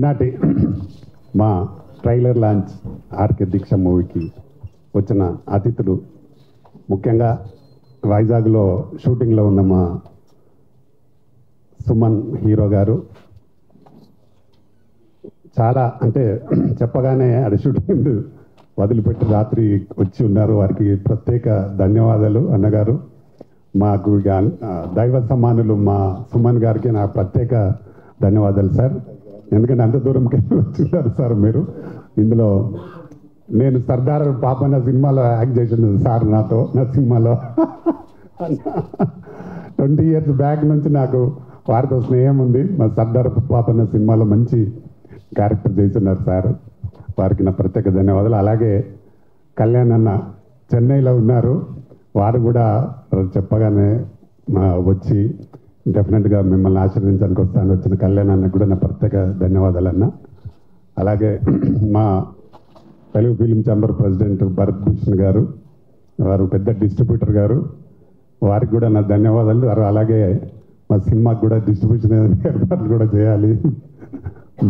ఈనాటి మా trailer launch RK దీక్ష మూవీకి వచ్చిన అతిథులు, ముఖ్యంగా వైజాగ్లో షూటింగ్లో ఉన్న మా సుమన్ హీరో గారు, చాలా అంటే చెప్పగానే అది షూటింగ్ వదిలిపెట్టి రాత్రి వచ్చి ఉన్నారు. వారికి ప్రత్యేక ధన్యవాదాలు అన్నగారు. మాకు దైవ సమానులు మా సుమన్ గారికి నా ప్రత్యేక ధన్యవాదాలు సార్. ఎందుకంటే అంత దూరంకి వచ్చిన్నారు సార్ మీరు. ఇందులో నేను సర్దార్ పాపన్న సినిమాలో యాక్ట్ చేసిన సార్ నాతో, నా సినిమాలో 20 years బ్యాక్ నుంచి నాకు వారితో స్నేహం ఉంది. మా సర్దార్ పాపన్న సినిమాలో మంచి క్యారెక్టర్ చేస్తున్నారు సార్. వారికి నా ప్రత్యేక ధన్యవాదాలు. అలాగే కళ్యాణ్ అన్న చెన్నైలో ఉన్నారు. వారు కూడా చెప్పగానే వచ్చి డెఫినెట్గా మిమ్మల్ని ఆశీర్వదించడానికి వస్తాను వచ్చిన కళ్యాణ్ అన్నకు కూడా నా ప్రత్యేక ధన్యవాదాలు అన్న. అలాగే మా Telugu film chamber president Bharat Bhushan గారు, వారు పెద్ద డిస్ట్రిబ్యూటర్ గారు, వారికి కూడా నా ధన్యవాదాలు. అలాగే మా సినిమాకి కూడా డిస్ట్రిబ్యూషన్ ఏర్పాట్లు కూడా చేయాలి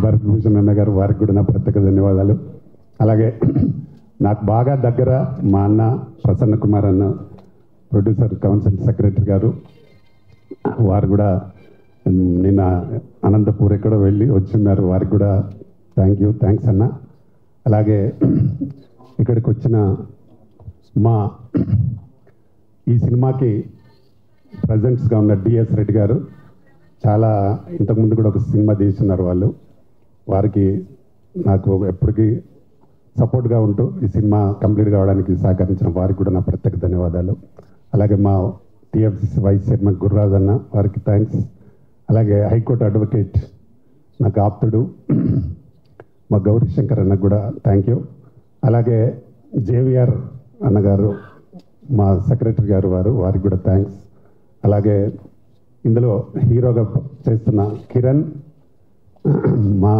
భరత్ భూషణ్ అన్న గారు, వారికి కూడా నా ప్రత్యేక ధన్యవాదాలు. అలాగే నాకు బాగా దగ్గర మా అన్న ప్రసన్న కుమార్ అన్న, ప్రొడ్యూసర్ కౌన్సిల్ సెక్రటరీ గారు, వారు కూడా నిన్న అనంతపూర్ ఎక్కడో వెళ్ళి వచ్చిన్నారు. వారికి కూడా థ్యాంక్స్ అన్న. అలాగే ఇక్కడికి వచ్చిన మా ఈ సినిమాకి ప్రజెంట్స్గా ఉన్న డిఎస్ రెడ్డి గారు, చాలా ఇంతకుముందు కూడా ఒక సినిమా తీస్తున్నారు వాళ్ళు. వారికి నాకు ఎప్పటికీ సపోర్ట్గా ఉంటూ ఈ సినిమా కంప్లీట్ కావడానికి సహకరించిన వారికి కూడా నా ప్రత్యేక ధన్యవాదాలు. అలాగే మా టీఎఫ్సీ వైస్ చైర్మన్ గుర్రాజ్ అన్న, వారికి థ్యాంక్స్. అలాగే హైకోర్టు అడ్వకేట్ నాకు ఆప్తుడు మా గౌరీ శంకర్ అన్నకు కూడా థ్యాంక్ యూ. అలాగే జేవిఆర్ అన్నగారు మా సెక్రటరీ గారు, వారికి కూడా థ్యాంక్స్. అలాగే ఇందులో హీరోగా చేస్తున్న కిరణ్, మా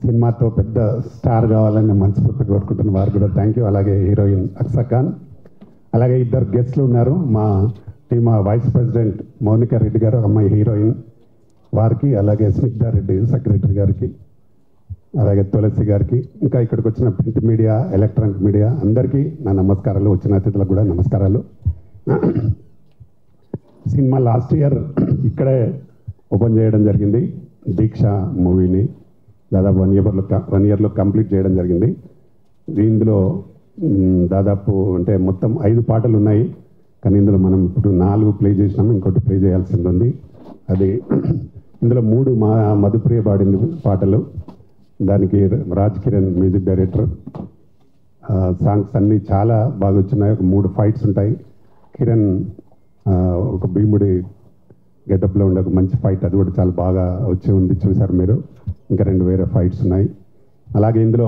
సినిమాతో పెద్ద స్టార్ కావాలని మనస్ఫూర్తిగా కోరుకుంటున్న వారికి కూడా థ్యాంక్ యూ. అలాగే హీరోయిన్ అక్సా ఖాన్, అలాగే ఇద్దరు గెస్ట్లు ఉన్నారు మా team, vice president Mounika Reddy garu, అమ్మాయి హీరోయిన్, వారికి, అలాగే స్నిగ్ధా రెడ్డి సెక్రటరీ గారికి, అలాగే తులసి గారికి, ఇంకా ఇక్కడికి వచ్చిన ప్రింట్ మీడియా, ఎలక్ట్రానిక్ మీడియా అందరికీ నా నమస్కారాలు. వచ్చిన అతిథులకు కూడా నమస్కారాలు. సినిమా లాస్ట్ ఇయర్ ఇక్కడే ఓపెన్ చేయడం జరిగింది. దీక్ష మూవీని దాదాపు 1 yearలో కంప్లీట్ చేయడం జరిగింది. ఇందులో దాదాపు అంటే మొత్తం 5 పాటలు ఉన్నాయి. కానీ ఇందులో మనం ఇప్పుడు 4 ప్లే చేసినాము, ఇంకోటి ప్లే చేయాల్సింది ఉంది. అది ఇందులో 3 మా మధుప్రియ పాడింది పాటలు. దానికి Raj Kiran music director. Songs అన్నీ చాలా బాగా వచ్చినాయి. ఒక 3 ఫైట్స్ ఉంటాయి. కిరణ్ ఒక భీముడి గెటప్లో ఉండే ఒక మంచి ఫైట్, అది కూడా చాలా బాగా వచ్చి ఉంది, చూశారు మీరు. ఇంకా 2 వేరే ఫైట్స్ ఉన్నాయి. అలాగే ఇందులో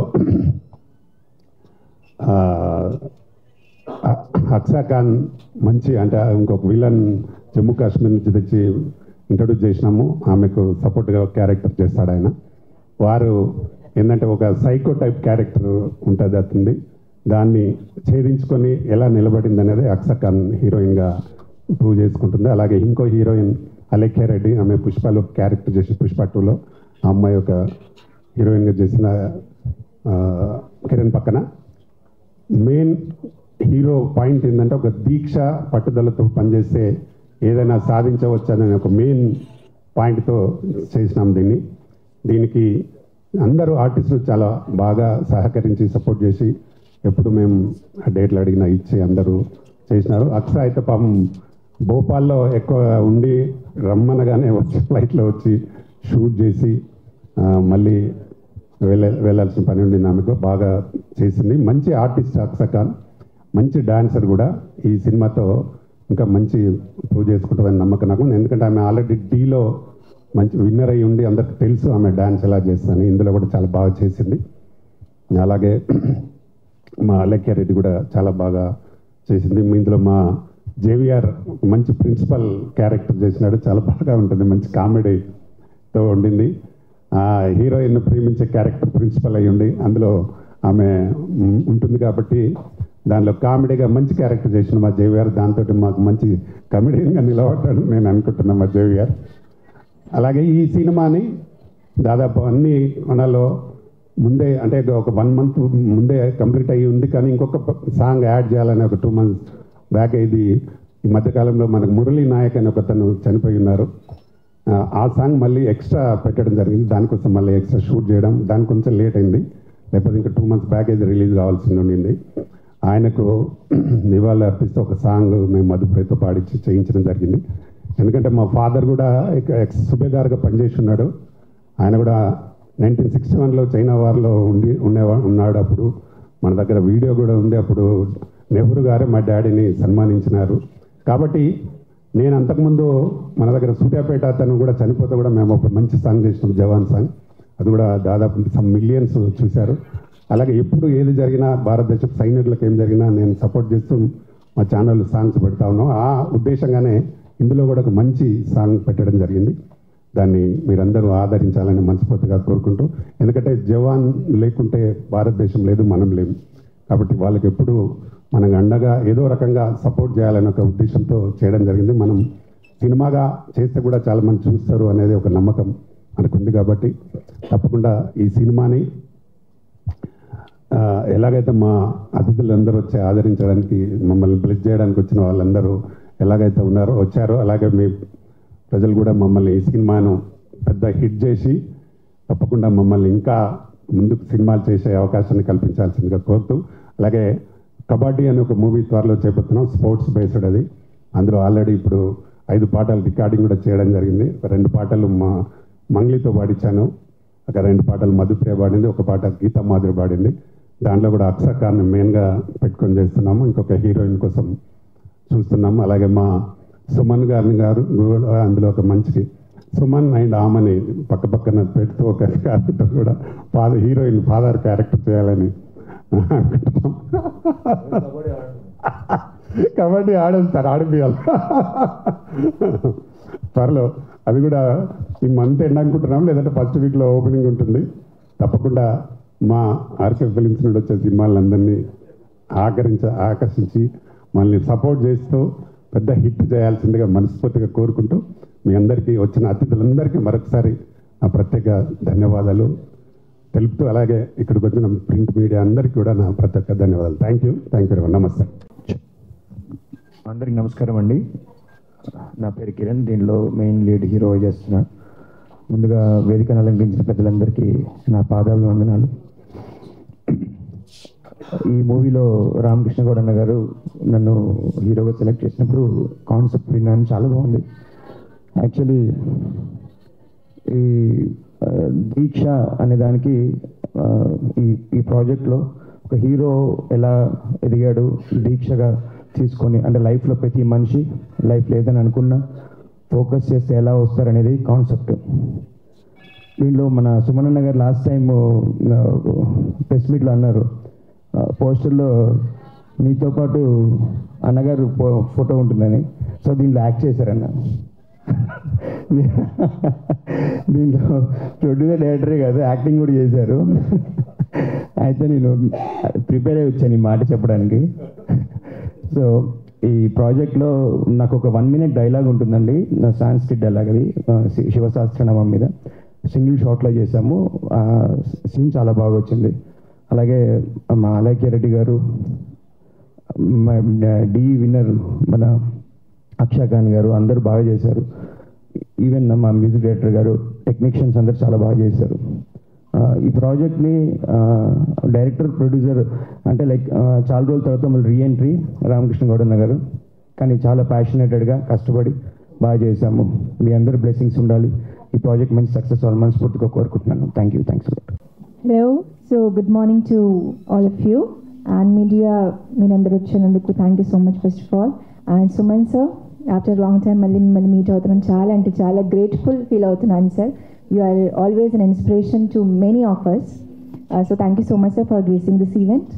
అక్సా ఖాన్ మంచి అంటే ఇంకొక విలన్ జమ్మూ కాశ్మీర్ నుంచి తెచ్చి ఇంట్రొడ్యూస్ చేసినాము. ఆమెకు సపోర్ట్గా క్యారెక్టర్ చేస్తాడు ఆయన. వారు ఏంటంటే ఒక సైకో టైప్ క్యారెక్టర్ ఉంటుంది అతనిది, దాన్ని ఛేదించుకొని ఎలా నిలబడింది అనేది అక్సా ఖాన్ హీరోయిన్గా ప్రూవ్ చేసుకుంటుంది. అలాగే ఇంకో హీరోయిన్ అలేఖ్య రెడ్డి, ఆమె పుష్పలో క్యారెక్టర్ చేసి పుష్ప 2లో ఆ అమ్మాయి ఒక హీరోయిన్గా చేసిన కిరణ్ పక్కన. మెయిన్ హీరో పాయింట్ ఏంటంటే ఒక దీక్ష పట్టుదలతో పనిచేస్తే ఏదైనా సాధించవచ్చనే ఒక మెయిన్ పాయింట్తో చేసినాం దీనికి అందరూ ఆర్టిస్టులు చాలా బాగా సహకరించి సపోర్ట్ చేసి ఎప్పుడు మేము డేట్లు అడిగినా ఇచ్చి అందరూ చేసినారు. అక్సా అయితే పాపం భోపాల్లో ఎక్కువ ఉండి రమ్మనగానే వచ్చి ఫ్లైట్లో వచ్చి షూట్ చేసి మళ్ళీ వెళ్ళాల్సిన పని ఉండి ఆమెకు బాగా చేసింది. మంచి ఆర్టిస్ట్ అక్సా ఖాన్, మంచి డాన్సర్ కూడా. ఈ సినిమాతో ఇంకా మంచి ప్రూవ్ చేసుకుంటుందని నమ్మకం నాకు. ఎందుకంటే ఆమె ఆల్రెడీ డీలో మంచి విన్నర్ అయ్యి ఉండి అందరికి తెలుసు ఆమె డాన్స్ ఎలా చేస్తాను. ఇందులో కూడా చాలా బాగా చేసింది. అలాగే మా అలేఖ్య రెడ్డి కూడా చాలా బాగా చేసింది. ఇందులో మా జేవిఆర్ మంచి ప్రిన్సిపల్ క్యారెక్టర్ చేసినాడు, చాలా బాగా ఉంటుంది, మంచి కామెడీతో ఉండింది. హీరోయిన్ ప్రేమించే క్యారెక్టర్ ప్రిన్సిపల్ అయ్యి ఉండి అందులో ఆమె ఉంటుంది కాబట్టి దానిలో కామెడీగా మంచి క్యారెక్టర్ చేసిన మా జేవిఆర్. దాంతో మాకు మంచి కమెడియన్గా నిలబడ్డాడు నేను అనుకుంటున్నా మా జేవిఆర్. అలాగే ఈ సినిమాని దాదాపు అన్ని మనలో ముందే అంటే ఒక 1 month ముందే కంప్లీట్ అయ్యి ఉంది, కానీ ఇంకొక సాంగ్ యాడ్ చేయాలని ఒక 2 months బ్యాక్ ఇది ఈ మధ్యకాలంలో మనకు మురళీ నాయక్ అని ఒకతను చనిపోయి ఉన్నారు. ఆ సాంగ్ మళ్ళీ ఎక్స్ట్రా పెట్టడం జరిగింది, దానికోసం మళ్ళీ ఎక్స్ట్రా షూట్ చేయడం, దానికి కొంచెం లేట్ అయింది. లేకపోతే ఇంకా 2 months బ్యాక్ ఇది రిలీజ్ కావాల్సి ఉండింది. ఆయనకు నివాళులు అర్పిస్తూ ఒక సాంగ్ మేము మధుప్రతో పాడించి చేయించడం జరిగింది. ఎందుకంటే మా ఫాదర్ కూడా ఎక్స్ సుబేదార్గా పనిచేసి ఉన్నాడు. ఆయన కూడా 1961లో చైనా వార్లో ఉన్నాడు. అప్పుడు మన దగ్గర వీడియో కూడా ఉంది. అప్పుడు నెహ్రూ గారే మా డాడీని సన్మానించినారు. కాబట్టి నేను అంతకుముందు మన దగ్గర సూర్యాపేట అతను కూడా చనిపోతే కూడా మేము ఒక మంచి సాంగ్ చేసినాం, జవాన్ సాంగ్. అది కూడా దాదాపు సమ్ మిలియన్స్ చూశారు. అలాగే ఎప్పుడు ఏది జరిగినా భారతదేశ సైనికులకు ఏం జరిగినా నేను సపోర్ట్ చేస్తూ మా ఛానల్ సాంగ్స్ పెడతా ఉన్నాం. ఆ ఉద్దేశంగానే ఇందులో కూడా ఒక మంచి సాంగ్ పెట్టడం జరిగింది. దాన్ని మీరందరూ ఆదరించాలని మనస్ఫూర్తిగా కోరుకుంటూ, ఎందుకంటే జవాన్ లేకుంటే భారతదేశం లేదు, మనం లేము. కాబట్టి వాళ్ళకి ఎప్పుడు మనం అండగా ఏదో రకంగా సపోర్ట్ చేయాలనే ఒక ఉద్దేశంతో చేయడం జరిగింది. మనం సినిమాగా చేస్తే కూడా చాలామంది చూస్తారు అనేది ఒక నమ్మకం మనకుంది. కాబట్టి తప్పకుండా ఈ సినిమాని ఎలాగైతే మా అతిథులందరూ వచ్చి ఆదరించడానికి, మమ్మల్ని బ్లెస్ చేయడానికి వచ్చిన వాళ్ళందరూ ఎలాగైతే ఉన్నారో వచ్చారో, అలాగే మీ ప్రజలు కూడా మమ్మల్ని ఈ సినిమాను పెద్ద హిట్ చేసి తప్పకుండా మమ్మల్ని ఇంకా ముందుకు సినిమాలు చేసే అవకాశాన్ని కల్పించాల్సిందిగా కోరుతూ, అలాగే కబడ్డీ అనే ఒక మూవీ త్వరలో చేపడుతున్నాం, స్పోర్ట్స్ బేస్డ్ అది. అందులో ఆల్రెడీ ఇప్పుడు 5 పాటలు రికార్డింగ్ కూడా చేయడం జరిగింది. 2 పాటలు మా మంగ్లీతో పాడించాను, ఒక 2 పాటలు మధుప్రియ పాడింది, ఒక పాట గీతా మాధురి పాడింది. దాంట్లో కూడా అక్షర్ ఖాన్ మెయిన్గా పెట్టుకొని చేస్తున్నాము. ఇంకొక హీరోయిన్ కోసం చూస్తున్నాము. అలాగే మా సుమన్ గారు అందులో ఒక మంచి సుమన్ అండ్ ఆమని పక్క పక్కన పెడుతూ ఒక క్యారెక్టర్ కూడా హీరోయిన్ ఫాదర్ క్యారెక్టర్ చేయాలని అనుకుంటున్నాం. కబడ్డీ ఆడేస్తారు, ఆడిపియాలి త్వరలో. అది కూడా ఈ మంత్ ఎండ్ అనుకుంటున్నాం, లేదంటే ఫస్ట్ వీక్లో ఓపెనింగ్ ఉంటుంది. తప్పకుండా మా ఆర్కే ఫిలిమ్స్ నుండి వచ్చే సినిమాలందరినీ ఆకర్షించి మనల్ని సపోర్ట్ చేస్తూ పెద్ద హిట్ చేయాల్సిందిగా మనస్ఫూర్తిగా కోరుకుంటూ, మీ అందరికీ వచ్చిన అతిథులందరికీ మరొకసారి నా ప్రత్యేక ధన్యవాదాలు తెలుపుతూ, అలాగే ఇక్కడికి వచ్చిన ప్రింట్ మీడియా అందరికీ కూడా నా ప్రత్యేక ధన్యవాదాలు. థ్యాంక్ యూ నమస్తే. అందరికి నమస్కారం అండి. నా పేరు కిరణ్, దీనిలో మెయిన్ లీడ్ హీరో చేస్తున్నా. ముందుగా వేదికను అలంకరించిన పెద్దలందరికీ నా పాదాభివందనాలు. ఈ మూవీలో రామకృష్ణ గౌడ్ అన్న గారు నన్ను హీరోగా సెలెక్ట్ చేసినప్పుడు కాన్సెప్ట్ విన్నాను, చాలా బాగుంది. యాక్చువల్లీ ఈ దీక్ష అనే దానికి ఈ ప్రాజెక్ట్లో ఒక హీరో ఎలా ఎదిగాడు దీక్షగా తీసుకొని, అంటే లైఫ్లో ప్రతి మనిషి లైఫ్ లేదని అనుకున్నా ఫోకస్ చేస్తే ఎలా వస్తారనేది కాన్సెప్ట్. దీనిలో మన సుమనన్న గారు లాస్ట్ టైం ప్రెస్ మీట్లో అన్నారు, పోస్టర్లో మీతో పాటు అన్నగారు ఫోటో ఉంటుందని. సో దీనిలో యాక్ట్ చేశారన్న. దీంట్లో ప్రొడ్యూసర్ డైరెక్టరే కాదు, యాక్టింగ్ కూడా చేశారు. అయితే నేను ప్రిపేర్ అయ్యి వచ్చాను ఈ మాట చెప్పడానికి. సో ఈ ప్రాజెక్ట్లో నాకు ఒక 1 minute డైలాగ్ ఉంటుందండి, సాంస్క్రిట్ డైలాగ్. అది శివశాస్త్రనామం మీద సింగిల్ షాట్లో చేశాము. సీన్ చాలా బాగా వచ్చింది. అలాగే మా అలైక్య రెడ్డి గారు, డి విన్నర్ మన అక్షర్ ఖాన్ గారు అందరూ బాగా చేశారు. ఈవెన్ మా మ్యూజిక్ డైరెక్టర్ గారు, టెక్నీషియన్స్ అందరూ చాలా బాగా చేశారు. ఈ ప్రాజెక్ట్ని డైరెక్టర్ ప్రొడ్యూసర్ అంటే లైక్ చాలా రోజుల తర్వాత మళ్ళీ రీఎంట్రీ రామకృష్ణ గౌడ్ అన్న గారు, కానీ చాలా ప్యాషనేటెడ్గా కష్టపడి బాగా చేశాము. మీ అందరి బ్లెస్సింగ్స్ ఉండాలి, ఈ ప్రాజెక్ట్ మంచి సక్సెస్ అవ్వాలి మనస్ఫూర్తిగా కోరుకుంటున్నాను. Thank you. Hello, so good morning to all of you and media. మీరందరూ వచ్చినందుకు thank you so much first of all. And Suman sir, after long time మళ్ళీ మిమ్మల్ని మీట్ అవుతున్నాను, చాలా అంటే చాలా గ్రేట్ఫుల్ ఫీల్ అవుతున్నాను sir. You are always an inspiration to many of us. So thank you so much sir for gracing this event.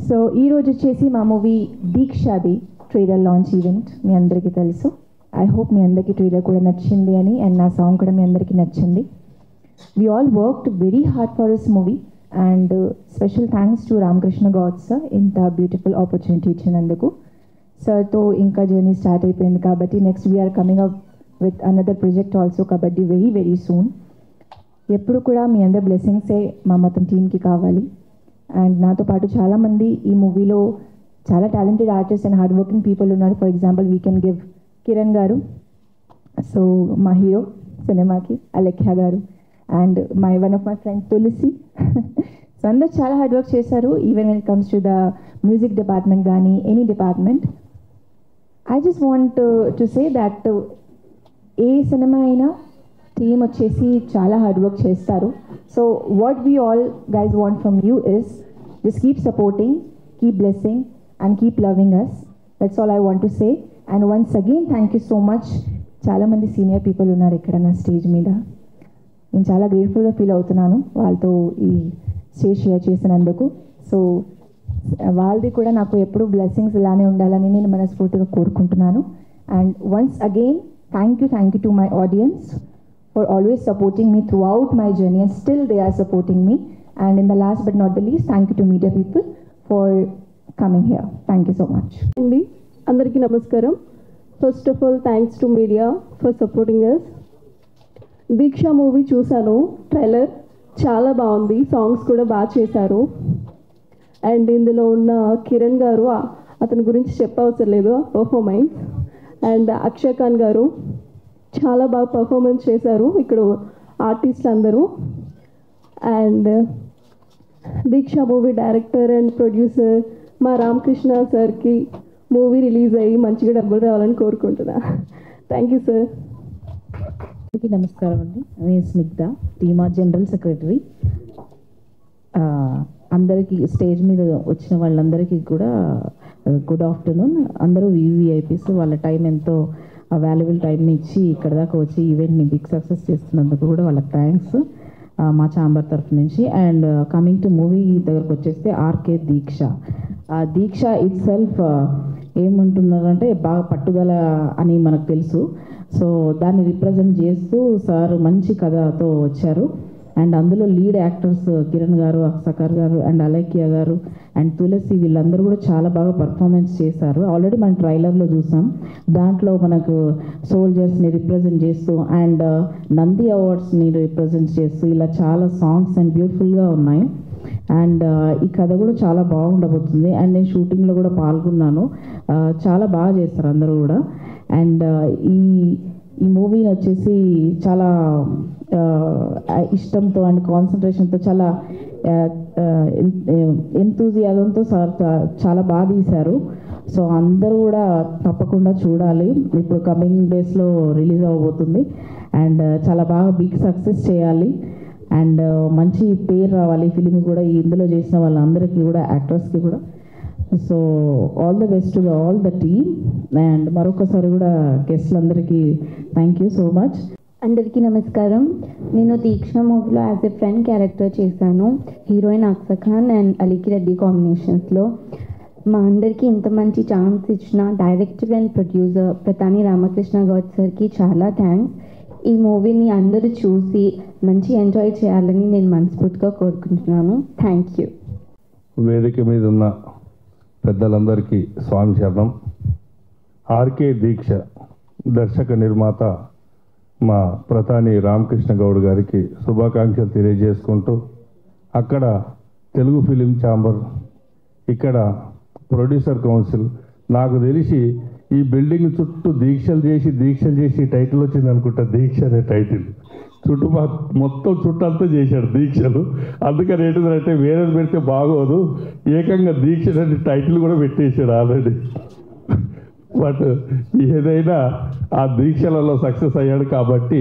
So ఈరోజు వచ్చేసి మా మూవీ దీక్షది ట్రైలర్ లాంచ్ ఈవెంట్ మీ అందరికీ తెలుసు. ఐ హోప్ మీ అందరికీ ట్రైలర్ కూడా నచ్చింది అని, అండ్ నా సాంగ్ కూడా మీ అందరికీ నచ్చింది. We all worked very hard for this movie and special thanks to Ramakrishna God sir in the beautiful opportunity ఇచ్చినందుకు. Sir తో ఇంకా జర్నీ స్టార్ట్ అయిపోయింది కాబట్టి next we are coming up with another project also kabaddi very soon. ఎప్పుడు కూడా మీ అందరి బ్లెస్సింగ్సే మా మొత్తం టీమ్కి కావాలి. అండ్ నాతో పాటు చాలామంది ఈ మూవీలో చాలా talented artist and hard working people ఉన్నారు. For example we can give Kiran గారు, సో మా హీరో సినిమాకి, అలెఖ్య గారు, and one of my friend Tulasi. So అందరు చాలా హార్డ్ వర్క్ చేశారు. Even when it comes to the music department కానీ any department. I just want to say that ఏ సినిమా అయినా టీమ్ వచ్చేసి చాలా హార్డ్ వర్క్ చేస్తారు. So what we all guys want from you is just keep supporting, keep blessing and keep loving us. That's all I want to say. And once again thank you so much. చాలామంది senior people ఉన్నారు ఇక్కడ నా stage మీద. నేను చాలా గ్రేట్ఫుల్గా feel అవుతున్నాను వాళ్ళతో ఈ స్టేజ్ షేర్ చేసినందుకు. సో వాళ్ళది కూడా నాకు ఎప్పుడు బ్లెస్సింగ్స్ ఇలానే ఉండాలని నేను మనస్ఫూర్తిగా కోరుకుంటున్నాను. And once again thank you to my audience for always supporting me throughout my journey, and still they are supporting me. And in the last but not the least, thank you to media people for coming here. Thank you so much. అండి అందరికీ నమస్కారం. First of all thanks to media for supporting us. Deeksha movie చూశాను, trailer చాలా బాగుంది, songs కూడా బాగా చేశారు. And ఇందులో ఉన్న కిరణ్ గారు, అతని గురించి చెప్పవసరం లేదు, పర్ఫార్మెన్స్. అండ్ అక్షయ్ ఖాన్ గారు చాలా బాగా పర్ఫార్మెన్స్ చేశారు ఇక్కడ ఆర్టిస్టులు అందరూ. And Deeksha movie director and producer మా రామకృష్ణ సార్కి మూవీ రిలీజ్ అయ్యి మంచిగా డబ్బులు రావాలని కోరుకుంటున్నా. Thank you sir. అందరికీ నమస్కారం అండి. నేను స్నిగ్ధ, టీమా జనరల్ సెక్రటరీ. అందరికీ స్టేజ్ మీద వచ్చిన వాళ్ళందరికీ కూడా గుడ్ ఆఫ్టర్నూన్. అందరూ వివిఐపీస్ వాళ్ళ టైం ఎంతో వాల్యుబుల్ టైంని ఇచ్చి ఇక్కడ దాకా వచ్చి ఈవెంట్ని బిగ్ సక్సెస్ చేస్తున్నందుకు కూడా వాళ్ళకి థ్యాంక్స్ మా ఛాంబర్ తరఫు నుంచి. అండ్ కమింగ్ టు మూవీ దగ్గరకు వచ్చేస్తే RK Deeksha. Deeksha itself ఏమంటున్నారంటే బాగా పట్టుదల అని మనకు తెలుసు. సో దాన్ని రిప్రజెంట్ చేస్తూ సార్ మంచి కథతో వచ్చారు. అండ్ అందులో లీడ్ యాక్టర్స్ కిరణ్ గారు, అక్షయ్ గారు అండ్ అలైక్య గారు అండ్ తులసి వీళ్ళందరూ కూడా చాలా బాగా పర్ఫార్మెన్స్ చేశారు. ఆల్రెడీ మనం ట్రైలర్లో చూసాం. దాంట్లో మనకు సోల్జర్స్ని రిప్రజెంట్ చేస్తూ అండ్ నంది అవార్డ్స్ని రిప్రజెంట్ చేస్తూ ఇలా చాలా సాంగ్స్ అండ్ బ్యూటిఫుల్గా ఉన్నాయి. అండ్ ఈ కథ కూడా చాలా బాగుండబోతుంది. అండ్ నేను షూటింగ్లో కూడా పాల్గొన్నాను. చాలా బాగా చేస్తారు అందరూ కూడా. అండ్ ఈ మూవీని వచ్చేసి చాలా ఇష్టంతో అండ్ కాన్సన్ట్రేషన్తో చాలా ఎంతూజియాజంతో సార్ చాలా బాగా తీశారు. సో అందరూ కూడా తప్పకుండా చూడాలి. ఇప్పుడు కమింగ్ డేస్లో రిలీజ్ అవ్వబోతుంది. అండ్ చాలా బాగా బిగ్ సక్సెస్ చేయాలి అండ్ మంచి పేరు రావాలి ఫిలిం కూడా. ఇందులో చేసిన వాళ్ళందరికీ కూడా, యాక్టర్స్కి కూడా. So all the best to all the team. And మరొకసారి కూడా గెస్ట్లందరికీ థ్యాంక్ యూ సో మచ్. అందరికీ నమస్కారం. నేను దీక్ష మూవీలో యాజ్ ఎ ఫ్రెండ్ క్యారెక్టర్ చేశాను. హీరోయిన్ అక్షయ్ ఖాన్ అండ్ అలీకి రెడ్డి కాంబినేషన్స్లో. మా అందరికీ ఇంత మంచి ఛాన్స్ ఇచ్చిన director and producer Pratani Ramakrishna Goud సార్కి చాలా థ్యాంక్స్. ఈ మూవీని అందరూ చూసి మంచి ఎంజాయ్ చేయాలని నేను మనస్ఫూర్తిగా కోరుకుంటున్నాను. Thank you. వేదిక మీద ఉన్న పెద్దలందరికీ స్వామి శరణం. ఆర్కే దీక్ష దర్శక నిర్మాత మా ప్రతాని రామకృష్ణ గౌడ్ గారికి శుభాకాంక్షలు తెలియజేసుకుంటూ, అక్కడ తెలుగు ఫిలిం ఛాంబర్, ఇక్కడ ప్రొడ్యూసర్ కౌన్సిల్, నాకు తెలిసి ఈ బిల్డింగ్ చుట్టూ దీక్షలు చేసి టైటిల్ వచ్చింది అనుకుంటా. దీక్ష అనే టైటిల్ మొత్తం చుట్టంతా చేశాడు దీక్షలు. అందుకని ఏంటంటే వేరే పెడితే బాగోదు, ఏకంగా దీక్ష అనే టైటిల్ కూడా పెట్టేశాడు ఆల్రెడీ. బట్ ఏదైనా ఆ దీక్షలలో సక్సెస్ అయ్యాడు కాబట్టి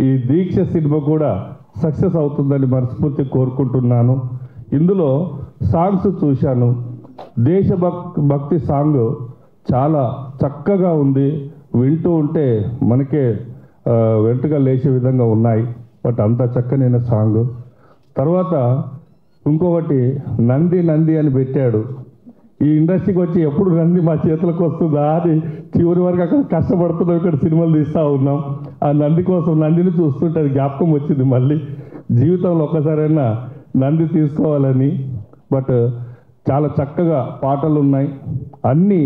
ఈ దీక్ష సినిమా కూడా సక్సెస్ అవుతుందని మనస్ఫూర్తి కోరుకుంటున్నాను. ఇందులో సాంగ్స్ చూశాను. దేశభక్తి సాంగ్ చాలా చక్కగా ఉంది. వింటూ ఉంటే మనకే వెంటగా లేచే విధంగా ఉన్నాయి. బట్ అంత చక్కనైన సాంగ్. తర్వాత ఇంకొకటి నంది అని పెట్టాడు. ఈ ఇండస్ట్రీకి వచ్చి ఎప్పుడు నంది మా చేతులకు వస్తుందా అని చివరి వరకు అక్కడ కష్టపడుతున్నాం, ఇక్కడ సినిమాలు తీస్తూ ఉన్నాం. ఆ నంది కోసం నందిని చూస్తుంటే అది జ్ఞాపకం వచ్చింది మళ్ళీ. జీవితంలో ఒక్కసారైనా నంది తీసుకోవాలని. బట్ చాలా చక్కగా పాటలు ఉన్నాయి. అన్నీ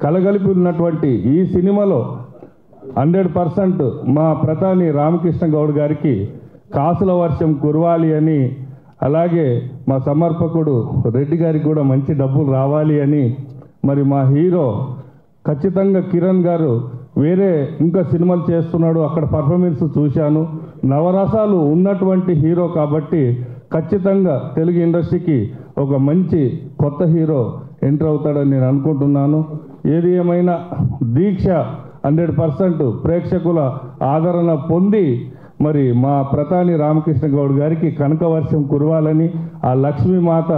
కలగలిపి ఉన్నటువంటి ఈ సినిమాలో 100% మా ప్రతాని రామకృష్ణ గౌడ్ గారికి కాసుల వర్షం కురవాలి అని, అలాగే మా సమర్పకుడు రెడ్డి గారికి కూడా మంచి డబ్బులు రావాలి అని, మరి మా హీరో ఖచ్చితంగా కిరణ్ గారు వేరే ఇంకా సినిమాలు చేస్తున్నాడు, అక్కడ పర్ఫార్మెన్స్ చూశాను. నవరసాలు ఉన్నటువంటి హీరో కాబట్టి ఖచ్చితంగా తెలుగు ఇండస్ట్రీకి ఒక మంచి కొత్త హీరో ఎంటర్ అవుతాడని నేను అనుకుంటున్నాను. ఏది ఏమైనా దీక్ష 100% ప్రేక్షకుల ఆదరణ పొంది మరి మా ప్రతాని రామకృష్ణ గౌడ్ గారికి కనకవర్షం కురవాలని, ఆ లక్ష్మీమాత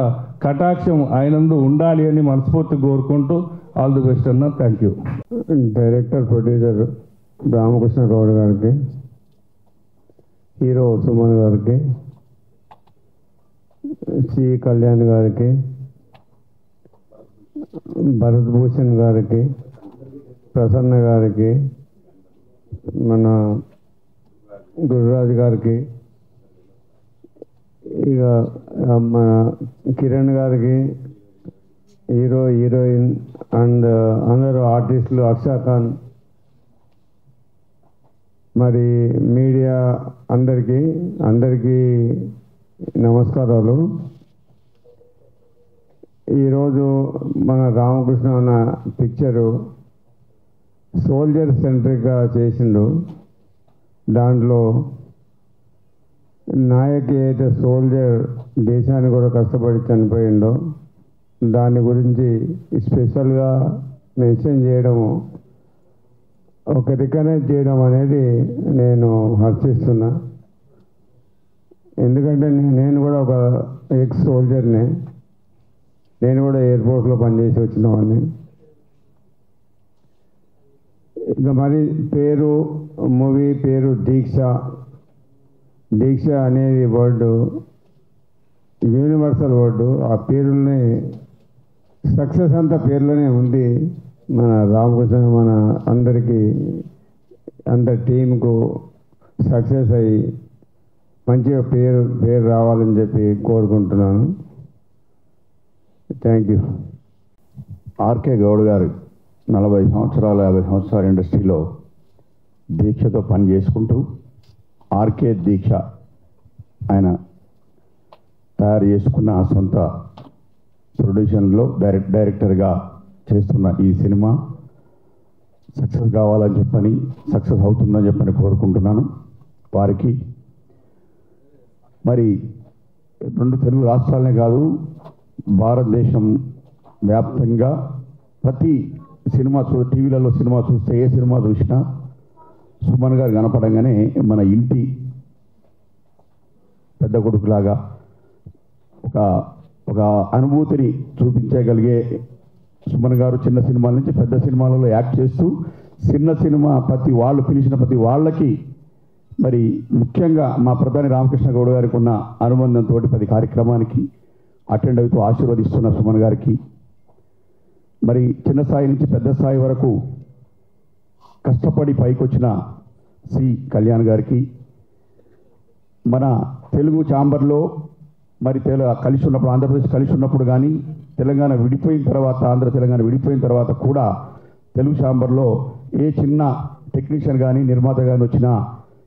కటాక్షం ఆయనందు ఉండాలి అని మనస్ఫూర్తి కోరుకుంటూ ఆల్ ది బెస్ట్ అన్న. Thank you. Director producer Ramakrishna Goud గారికి, హీరో సుమన్ గారికి, సి కళ్యాణ్ గారికి, భరత్ భూషణ్ గారికి, ప్రసన్న గారికి, మన గురురాజ్ గారికి, ఇక మన కిరణ్ గారికి, హీరో హీరోయిన్ అండ్ అందరూ ఆర్టిస్టులు, అక్షా ఖాన్, మరి మీడియా అందరికీ నమస్కారాలు. ఈరోజు మన రామకృష్ణ అన్న పిక్చరు సోల్జర్ సెంట్రిక్గా చేసిండు. దాంట్లో నాయక్ అయితే సోల్జర్ దేశాన్ని కూడా కష్టపడి చనిపోయిండో దాని గురించి స్పెషల్గా మెన్షన్ చేయడము, ఒక రికగ్నైజ్ చేయడం అనేది నేను హర్షిస్తున్నా. ఎందుకంటే నేను కూడా ఒక ఎక్స్ సోల్జర్ని, నేను కూడా ఎయిర్పోర్ట్లో పనిచేసి వచ్చిన వాడిని. ఇక మరి మూవీ పేరు దీక్ష. దీక్ష అనేది వర్డు యూనివర్సల్ వర్డు. ఆ పేరుని సక్సెస్ అంతా పేర్లోనే ఉంది. మన రామకృష్ణ మన అందరికీ అందరి టీంకు సక్సెస్ అయ్యి మంచిగా పేరు రావాలని చెప్పి కోరుకుంటున్నాను. Thank you. ఆర్కే గౌడ్ గారు 40 సంవత్సరాలు 50 సంవత్సరాల ఇండస్ట్రీలో దీక్షతో పని చేసుకుంటూ ఆర్కే దీక్ష ఆయన తయారు చేసుకున్న సొంత ప్రొడ్యూషన్లో డైరెక్టర్గా చేస్తున్న ఈ సినిమా సక్సెస్ కావాలని చెప్పని, సక్సెస్ అవుతుందని చెప్పని కోరుకుంటున్నాను. వారికి మరి 2 తెలుగు రాష్ట్రాలనే కాదు, భారతదేశం వ్యాప్తంగా ప్రతి సినిమా టీవీలలో సినిమా చూస్తే, ఏ సినిమా చూసినా సుమన్ గారు కనపడంగానే మన ఇంటి పెద్ద కొడుకులాగా ఒక అనుభూతిని చూపించగలిగే సుమన్ గారు చిన్న సినిమాల నుంచి పెద్ద సినిమాలలో యాక్ట్ చేస్తూ, చిన్న సినిమా పిలిచిన ప్రతి వాళ్ళకి మరి ముఖ్యంగా మా ప్రధాని రామకృష్ణ గౌడ్ గారికి ఉన్న అనుబంధంతో ప్రతి కార్యక్రమానికి అటెండ్ అవుతూ ఆశీర్వదిస్తున్న సుమన్ గారికి, మరి చిన్న స్థాయి నుంచి పెద్ద స్థాయి వరకు కష్టపడి పైకొచ్చిన సి కళ్యాణ్ గారికి, మన తెలుగు ఛాంబర్లో మరి కలిసి ఉన్నప్పుడు, ఆంధ్రప్రదేశ్ కలిసి ఉన్నప్పుడు కానీ, తెలంగాణ విడిపోయిన తర్వాత, తెలంగాణ విడిపోయిన తర్వాత కూడా తెలుగు ఛాంబర్లో ఏ చిన్న టెక్నీషియన్ కానీ నిర్మాత కానీ వచ్చినా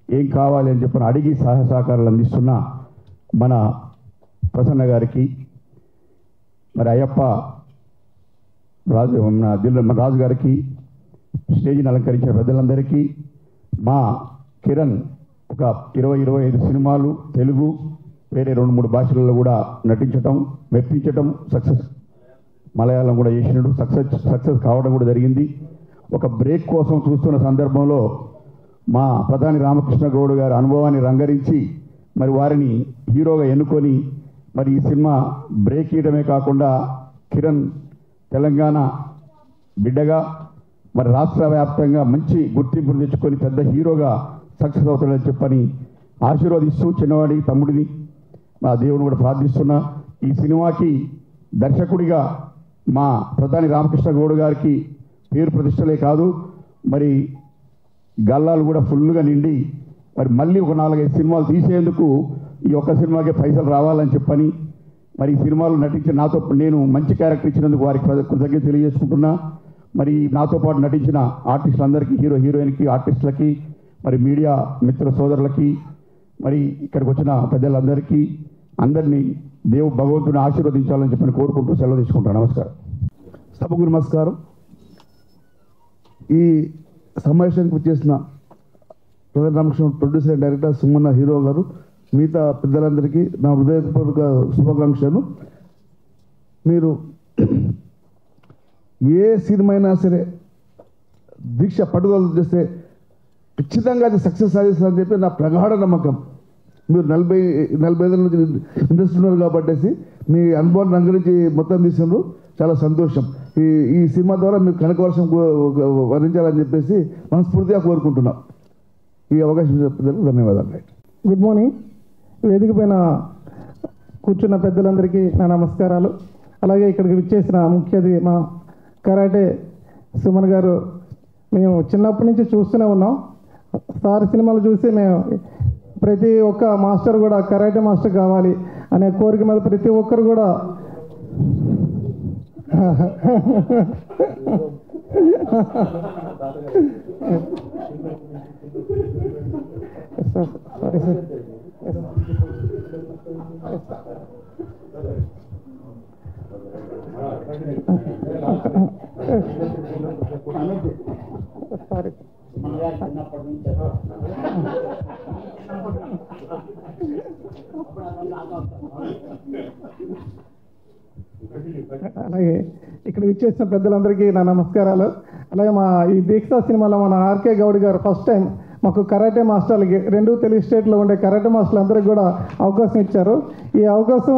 ఏం కావాలి అని చెప్పిన అడిగి సహాయ సహకారాలు అందిస్తున్న మన ప్రసన్న గారికి, మరి అయ్యప్ప రాజు గారికి, స్టేజ్ని అలంకరించిన పెద్దలందరికీ, మా కిరణ్ ఒక 20-25 సినిమాలు తెలుగు వేరే 2-3 భాషలలో కూడా నటించటం, మెప్పించటం, సక్సెస్ మలయాళం కూడా చేసినాడు, సక్సెస్ కావడం కూడా జరిగింది. ఒక బ్రేక్ కోసం చూస్తున్న సందర్భంలో మా ప్రధాని రామకృష్ణ గౌడ్ గారి అనుభవాన్ని రంగరించి మరి వారిని హీరోగా ఎన్నుకొని మరి ఈ సినిమా బ్రేక్ ఇవ్వడమే కాకుండా కిరణ్ తెలంగాణ బిడ్డగా మరి రాష్ట్ర వ్యాప్తంగా మంచి గుర్తింపును తెచ్చుకొని పెద్ద హీరోగా సక్సెస్ అవుతాడని చెప్పని ఆశీర్వదిస్తూ చిన్నవాడి తమ్ముడిని మా దేవుని కూడా ప్రార్థిస్తున్నా. ఈ సినిమాకి దర్శకుడిగా మా ప్రధాని రామకృష్ణ గౌడ్ గారికి పేరు ప్రతిష్టలే కాదు, మరి గల్లాలు కూడా ఫుల్గా నిండి మరి మళ్ళీ ఒక 4-5 సినిమాలు తీసేందుకు ఈ ఒక్క సినిమాకే పైసలు రావాలని చెప్పని మరి ఈ సినిమాలో నటించిన నాతో నేను మంచి క్యారెక్టర్ ఇచ్చినందుకు వారికి కృతజ్ఞత తెలియజేసుకుంటున్నా. మరి నాతో పాటు నటించిన ఆర్టిస్టులందరికీ, హీరో హీరోయిన్కి, ఆర్టిస్టులకి, మరి మీడియా మిత్ర సోదరులకి, మరి ఇక్కడికి వచ్చిన పెద్దలందరికీ అందరినీ భగవంతుని ఆశీర్వదించాలని చెప్పని కోరుకుంటూ సెలవు తీసుకుంటాను. నమస్కారం. సభకు నమస్కారం. ఈ సమావేశానికి వచ్చేసిన ప్రధాన Ramakrishna producer and director సుమన్న hero గారు, మిగతా పెద్దలందరికీ నా హృదయపూర్వక శుభాకాంక్షలు. మీరు ఏ సినిమా అయినా సరే దీక్ష పట్టుదల చేస్తే ఖచ్చితంగా అది సక్సెస్ సాధిస్తుందని చెప్పి నా ప్రగాఢ నమ్మకం. మీరు 40 నుంచి ఇండస్ట్రీ ఉన్నారు కాబట్టి మీ అనుభవాన్ని రంగురించి మొత్తం తీసినారు. చాలా సంతోషం. ఈ సినిమా ద్వారా మీకు కనకవర్షం వరించాలని చెప్పేసి మనస్ఫూర్తిగా కోరుకుంటున్నాం. ఈ అవకాశం చెప్పేందుకు ధన్యవాదాలు. Good morning. వేదిక పైన కూర్చున్న పెద్దలందరికీ నా నమస్కారాలు. అలాగే ఇక్కడికి విచ్చేసిన ముఖ్య అతిథి మా కరాటే సుమన్ గారు. మేము చిన్నప్పటి నుంచి చూస్తూనే ఉన్నాం. సార్ సినిమాలు చూసి మేము ప్రతి ఒక్క మాస్టర్ కూడా కరాటే మాస్టర్ కావాలి అనే కోరిక మీద ప్రతి ఒక్కరు కూడా సారీ సార్ సారీ అలాగే ఇక్కడ విచ్చేసిన పెద్దలందరికీ నా నమస్కారాలు. అలాగే మా ఈ దీక్ష సినిమాలో మన ఆర్కే గౌడ్ గారు ఫస్ట్ టైం మాకు కరాటే మాస్టర్లకి 2 తెలుగు స్టేట్లో ఉండే కరాటే మాస్టర్లు అందరికీ కూడా అవకాశం ఇచ్చారు. ఈ అవకాశం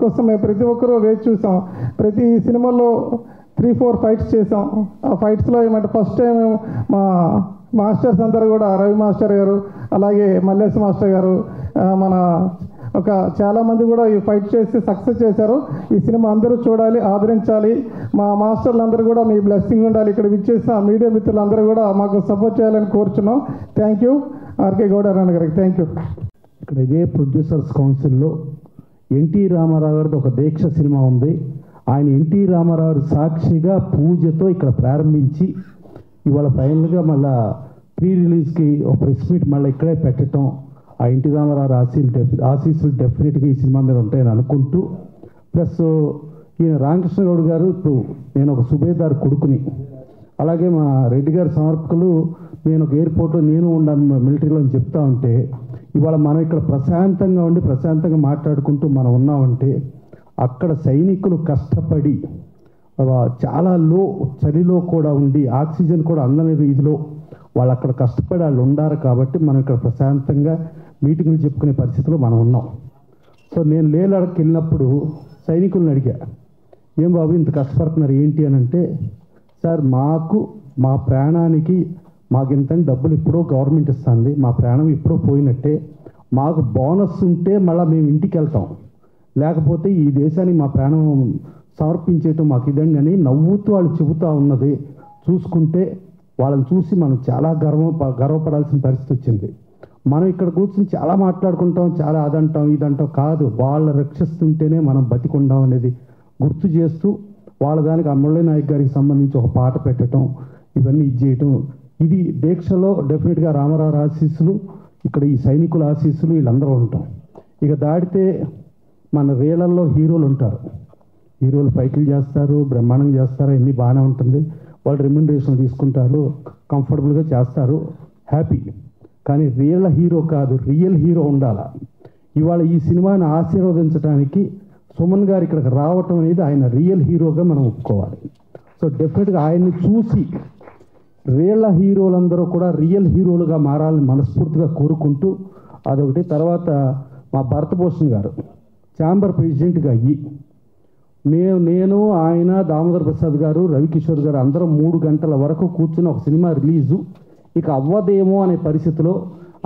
కోసం మేము ప్రతి ఒక్కరూ వేచి చూసాం. ప్రతి సినిమాలో 3-4 ఫైట్స్ చేసాం. ఆ ఫైట్స్లో ఏమంటే ఫస్ట్ టైం మా మాస్టర్స్ అందరూ కూడా రవి మాస్టర్ గారు, అలాగే మల్లేశ్ మాస్టర్ గారు, మన చాలామంది కూడా ఈ ఫైట్ చేసి సక్సెస్ చేశారు. ఈ సినిమా అందరూ చూడాలి, ఆదరించాలి. మా మాస్టర్లు అందరూ కూడా మీ బ్లెస్సింగ్ ఉండాలి. ఇక్కడ విచ్చేసిన మీడియా మిత్రులందరూ కూడా మాకు సపోర్ట్ చేయాలని కోరుచున్నాం. థ్యాంక్ యూ ఆర్కే గౌడ్ అన్న గారికి. Thank you. ఇక్కడ ఇదే ప్రొడ్యూసర్స్ కౌన్సిల్లో ఎన్టీ రామారావు గారిది ఒక దీక్ష సినిమా ఉంది. ఆయన ఎన్టీ రామారావు సాక్షిగా పూజతో ఇక్కడ ప్రారంభించి ఇవాళ ఫైనల్గా మళ్ళీ ప్రీ రిలీజ్కి ఒక ప్రెస్ మీట్ మళ్ళీ ఇక్కడే పెట్టడం, ఆ ఎన్టీ రామారావు ఆశీస్సులు డెఫినెట్గా ఈ సినిమా మీద ఉంటాయని అనుకుంటూ, ప్లస్ ఈయన రామకృష్ణ గౌడ్ గారు ఇప్పుడు నేను ఒక సుబేదార్ కొడుకుని, అలాగే మా రెడ్డి గారి సమర్పకులు నేను ఒక ఎయిర్పోర్ట్లో నేను ఉన్నాను మిలిటరీలో అని చెప్తా ఉంటే, ఇవాళ మనం ఇక్కడ ప్రశాంతంగా ఉండి ప్రశాంతంగా మాట్లాడుకుంటూ మనం ఉన్నామంటే అక్కడ సైనికులు కష్టపడి చాలా చలిలో కూడా ఉండి ఆక్సిజన్ కూడా అందని రీతిలో వాళ్ళు అక్కడ కష్టపడి వాళ్ళు ఉండారు కాబట్టి మనం ఇక్కడ ప్రశాంతంగా మీటింగ్లు చెప్పుకునే పరిస్థితిలో మనం ఉన్నాం. సో నేను లేలడకి వెళ్ళినప్పుడు సైనికులను అడిగా, ఏం బాబు ఇంత కష్టపడుతున్నారు ఏంటి అని అంటే, సార్ మాకు మా ప్రాణానికి మాకు ఇంతని డబ్బులు ఎప్పుడో గవర్నమెంట్ ఇస్తుంది, మా ప్రాణం ఎప్పుడో పోయినట్టే, మాకు బోనస్ ఉంటే మళ్ళీ మేము ఇంటికి వెళ్తాం, లేకపోతే ఈ దేశానికి మా ప్రాణం సమర్పించేయటం మాకు ఇదండి అని నవ్వుతూ వాళ్ళు చెబుతూ ఉన్నది చూసుకుంటే వాళ్ళని చూసి మనం చాలా గర్వపడాల్సిన పరిస్థితి వచ్చింది. మనం ఇక్కడ కూర్చొని చాలా మాట్లాడుకుంటాం, చాలా అదంటాం ఇదంటాం, కాదు వాళ్ళు రక్షిస్తుంటేనే మనం బతికుంటాం అనేది గుర్తు చేస్తూ వాళ్ళ దానికి అమరయ్య నాయక్ గారికి సంబంధించి ఒక పాట పెట్టడం, ఇవన్నీ ఇది చేయటం, ఇది దీక్షలో డెఫినెట్గా రామారావు ఆశీస్సులు, ఇక్కడ ఈ సైనికుల ఆశీస్సులు వీళ్ళందరూ ఉంటాం. ఇక దాటితే మన రీళ్ళల్లో హీరోలు ఉంటారు, హీరోలు ఫైట్లు చేస్తారు, బ్రహ్మాండంగా చేస్తారు, అన్నీ బాగానే ఉంటుంది, వాళ్ళు రెమ్యునరేషన్ తీసుకుంటారు, కంఫర్టబుల్గా చేస్తారు, హ్యాపీ. కానీ రియల్ హీరో కాదు, రియల్ హీరో ఉండాలా. ఇవాళ ఈ సినిమాని ఆశీర్వదించడానికి సుమన్ గారు ఇక్కడికి రావటం అనేది ఆయన రియల్ హీరోగా మనం ఒప్పుకోవాలి. సో డెఫినెట్గా ఆయన్ని చూసి రియల్ హీరోలందరూ కూడా రియల్ హీరోలుగా మారాలని మనస్ఫూర్తిగా కోరుకుంటూ అదొకటి. తర్వాత మా భరతభూషణ్ గారు ఛాంబర్ ప్రెసిడెంట్గా అయ్యి నేను ఆయన దామోదర్ ప్రసాద్ గారు రవికిషోర్ గారు అందరం 3 గంటల వరకు కూర్చుని ఒక సినిమా రిలీజు ఇక అవ్వదేమో అనే పరిస్థితిలో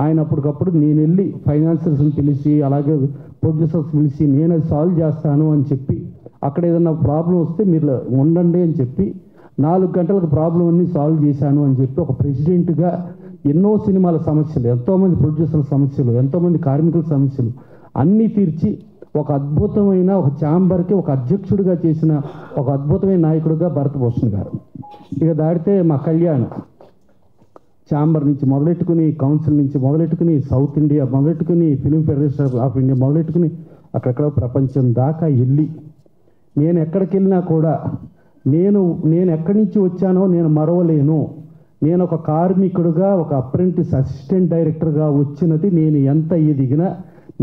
ఆయన అప్పటికప్పుడు నేను వెళ్ళి ఫైనాన్షియల్స్ని పిలిచి అలాగే ప్రొడ్యూసర్స్ పిలిచి నేను అది సాల్వ్ చేస్తాను అని చెప్పి, అక్కడ ఏదైనా ప్రాబ్లం వస్తే మీరు ఉండండి అని చెప్పి 4 గంటలకు ప్రాబ్లం అన్ని సాల్వ్ చేశాను అని చెప్పి ఒక ప్రెసిడెంట్గా ఎన్నో సినిమాల సమస్యలు, ఎంతోమంది ప్రొడ్యూసర్ల సమస్యలు, ఎంతోమంది కార్మికుల సమస్యలు అన్నీ తీర్చి ఒక అద్భుతమైన ఒక ఛాంబర్కి ఒక అధ్యక్షుడిగా చేసిన ఒక అద్భుతమైన నాయకుడిగా భరతభూషణ్ గారు. ఇక దాడితే మా కళ్యాణ్ ఛాంబర్ నుంచి మొదలెట్టుకుని కౌన్సిల్ నుంచి మొదలెట్టుకుని సౌత్ ఇండియా మొదలెట్టుకుని ఫిలిం ఫెడరేషన్ ఆఫ్ ఇండియా మొదలెట్టుకుని అక్కడక్కడ ప్రపంచం దాకా వెళ్ళి నేను ఎక్కడికి వెళ్ళినా కూడా నేను ఎక్కడి నుంచి వచ్చానో నేను మరవలేను. నేను ఒక కార్మికుడుగా ఒక అప్రెంటిస్ అసిస్టెంట్ డైరెక్టర్గా వచ్చినది నేను ఎంత ఎదిగినా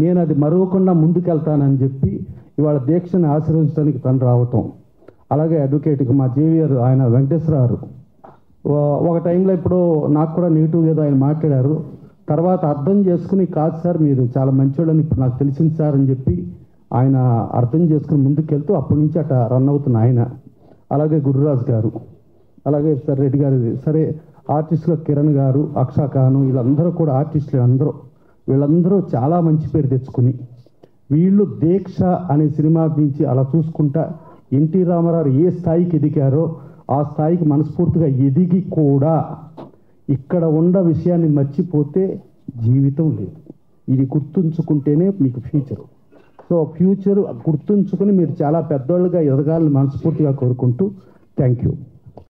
నేను అది మరవకుండా ముందుకెళ్తానని చెప్పి ఇవాళ దీక్షని ఆశీర్వదించడానికి తను రావటం. అలాగే అడ్వకేట్కి మా జేవియర్ ఆయన వెంకటేశ్వరరావు ఒక టైంలో ఇప్పుడు నాకు కూడా నెగిటివ్ ఏదో ఆయన మాట్లాడారు. తర్వాత అర్థం చేసుకుని కాదు సార్ మీరు చాలా మంచివాళ్ళని ఇప్పుడు నాకు తెలిసింది సార్ అని చెప్పి ఆయన అర్థం చేసుకుని ముందుకెళ్తూ అప్పటి నుంచి అట్లా రన్ అవుతున్న ఆయన. అలాగే గురురాజు గారు, అలాగే సార్ రెడ్డి గారు, సరే ఆర్టిస్టులు కిరణ్ గారు, అక్షా ఖాను, వీళ్ళందరూ కూడా ఆర్టిస్టులు వీళ్ళందరూ చాలా మంచి పేరు తెచ్చుకుని వీళ్ళు దీక్ష అనే సినిమా నుంచి అలా చూసుకుంటా ఎన్టీ రామారావు ఏ స్థాయికి ఎదిగారో ఆ స్థాయికి మనస్ఫూర్తిగా ఎదిగి కూడా ఇక్కడ ఉన్న విషయాన్ని మర్చిపోతే జీవితం లేదు. ఇది గుర్తుంచుకుంటేనే మీకు ఫ్యూచర్. సో ఫ్యూచర్ గుర్తుంచుకుని మీరు చాలా పెద్దవాళ్ళుగా ఎదగాలని మనస్ఫూర్తిగా కోరుకుంటూ థ్యాంక్ యూ.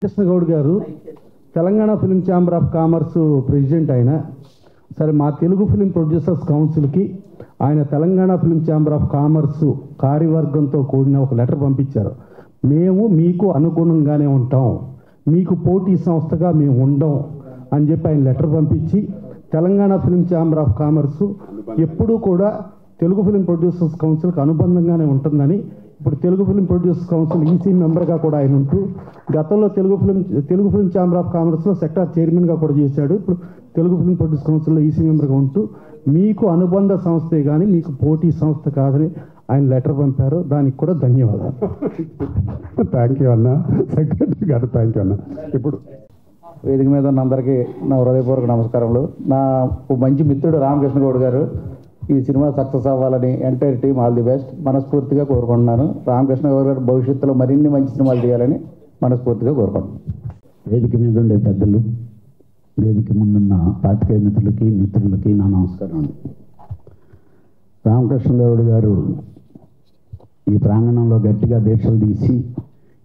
కృష్ణగౌడ్ గారు Telangana film chamber of commerce president ఆయన. సరే మా తెలుగు ఫిలిం ప్రొడ్యూసర్స్ కౌన్సిల్కి ఆయన Telangana film chamber of commerce కార్యవర్గంతో కూడిన ఒక లెటర్ పంపించారు. మేము మీకు అనుగుణంగానే ఉంటాం, మీకు పోటీ సంస్థగా మేము ఉండం అని చెప్పి ఆయన లెటర్ పంపించి Telangana film chamber of commerce ఎప్పుడూ కూడా తెలుగు ఫిలిం ప్రొడ్యూసర్స్ కౌన్సిల్కి అనుబంధంగానే ఉంటుందని, ఇప్పుడు Telugu film producers council EC మెంబర్గా కూడా ఆయన ఉంటూ గతంలో తెలుగు ఫిలిం ఛాంబర్ ఆఫ్ కామర్స్లో సెక్టార్ చైర్మన్గా కూడా చేశాడు. ఇప్పుడు తెలుగు ఫిలిం ప్రొడ్యూసర్ కౌన్సిల్లో ఈసీ మెంబర్గా ఉంటూ మీకు అనుబంధ సంస్థే కానీ మీకు పోటీ సంస్థ కాదని ఆయన లెటర్ పంపారు. దానికి కూడా ధన్యవాదాలు. థ్యాంక్ యూ అన్న. సెక్రటరీ గారు థ్యాంక్ యూ అన్న. ఇప్పుడు వేదిక మీద ఉన్న అందరికీ నా హృదయపూర్వక నమస్కారములు. నా మంచి మిత్రుడు రామకృష్ణ గౌడ్ గారు ఈ సినిమా సక్సెస్ అవ్వాలని entire team all the best మనస్ఫూర్తిగా కోరుకుంటున్నాను. రామకృష్ణ గౌడ్ గారు భవిష్యత్తులో మరిన్ని మంచి సినిమాలు తీయాలని మనస్ఫూర్తిగా కోరుకుంటున్నాను. వేదిక మీద ఉండే పెద్దలు, వేదిక ముందున్న పాత్రికేయ మిత్రులకి నా నమస్కారం అండి. రామకృష్ణ గౌడ్ గారు ఈ ప్రాంగణంలో గట్టిగా దీక్షలు తీసి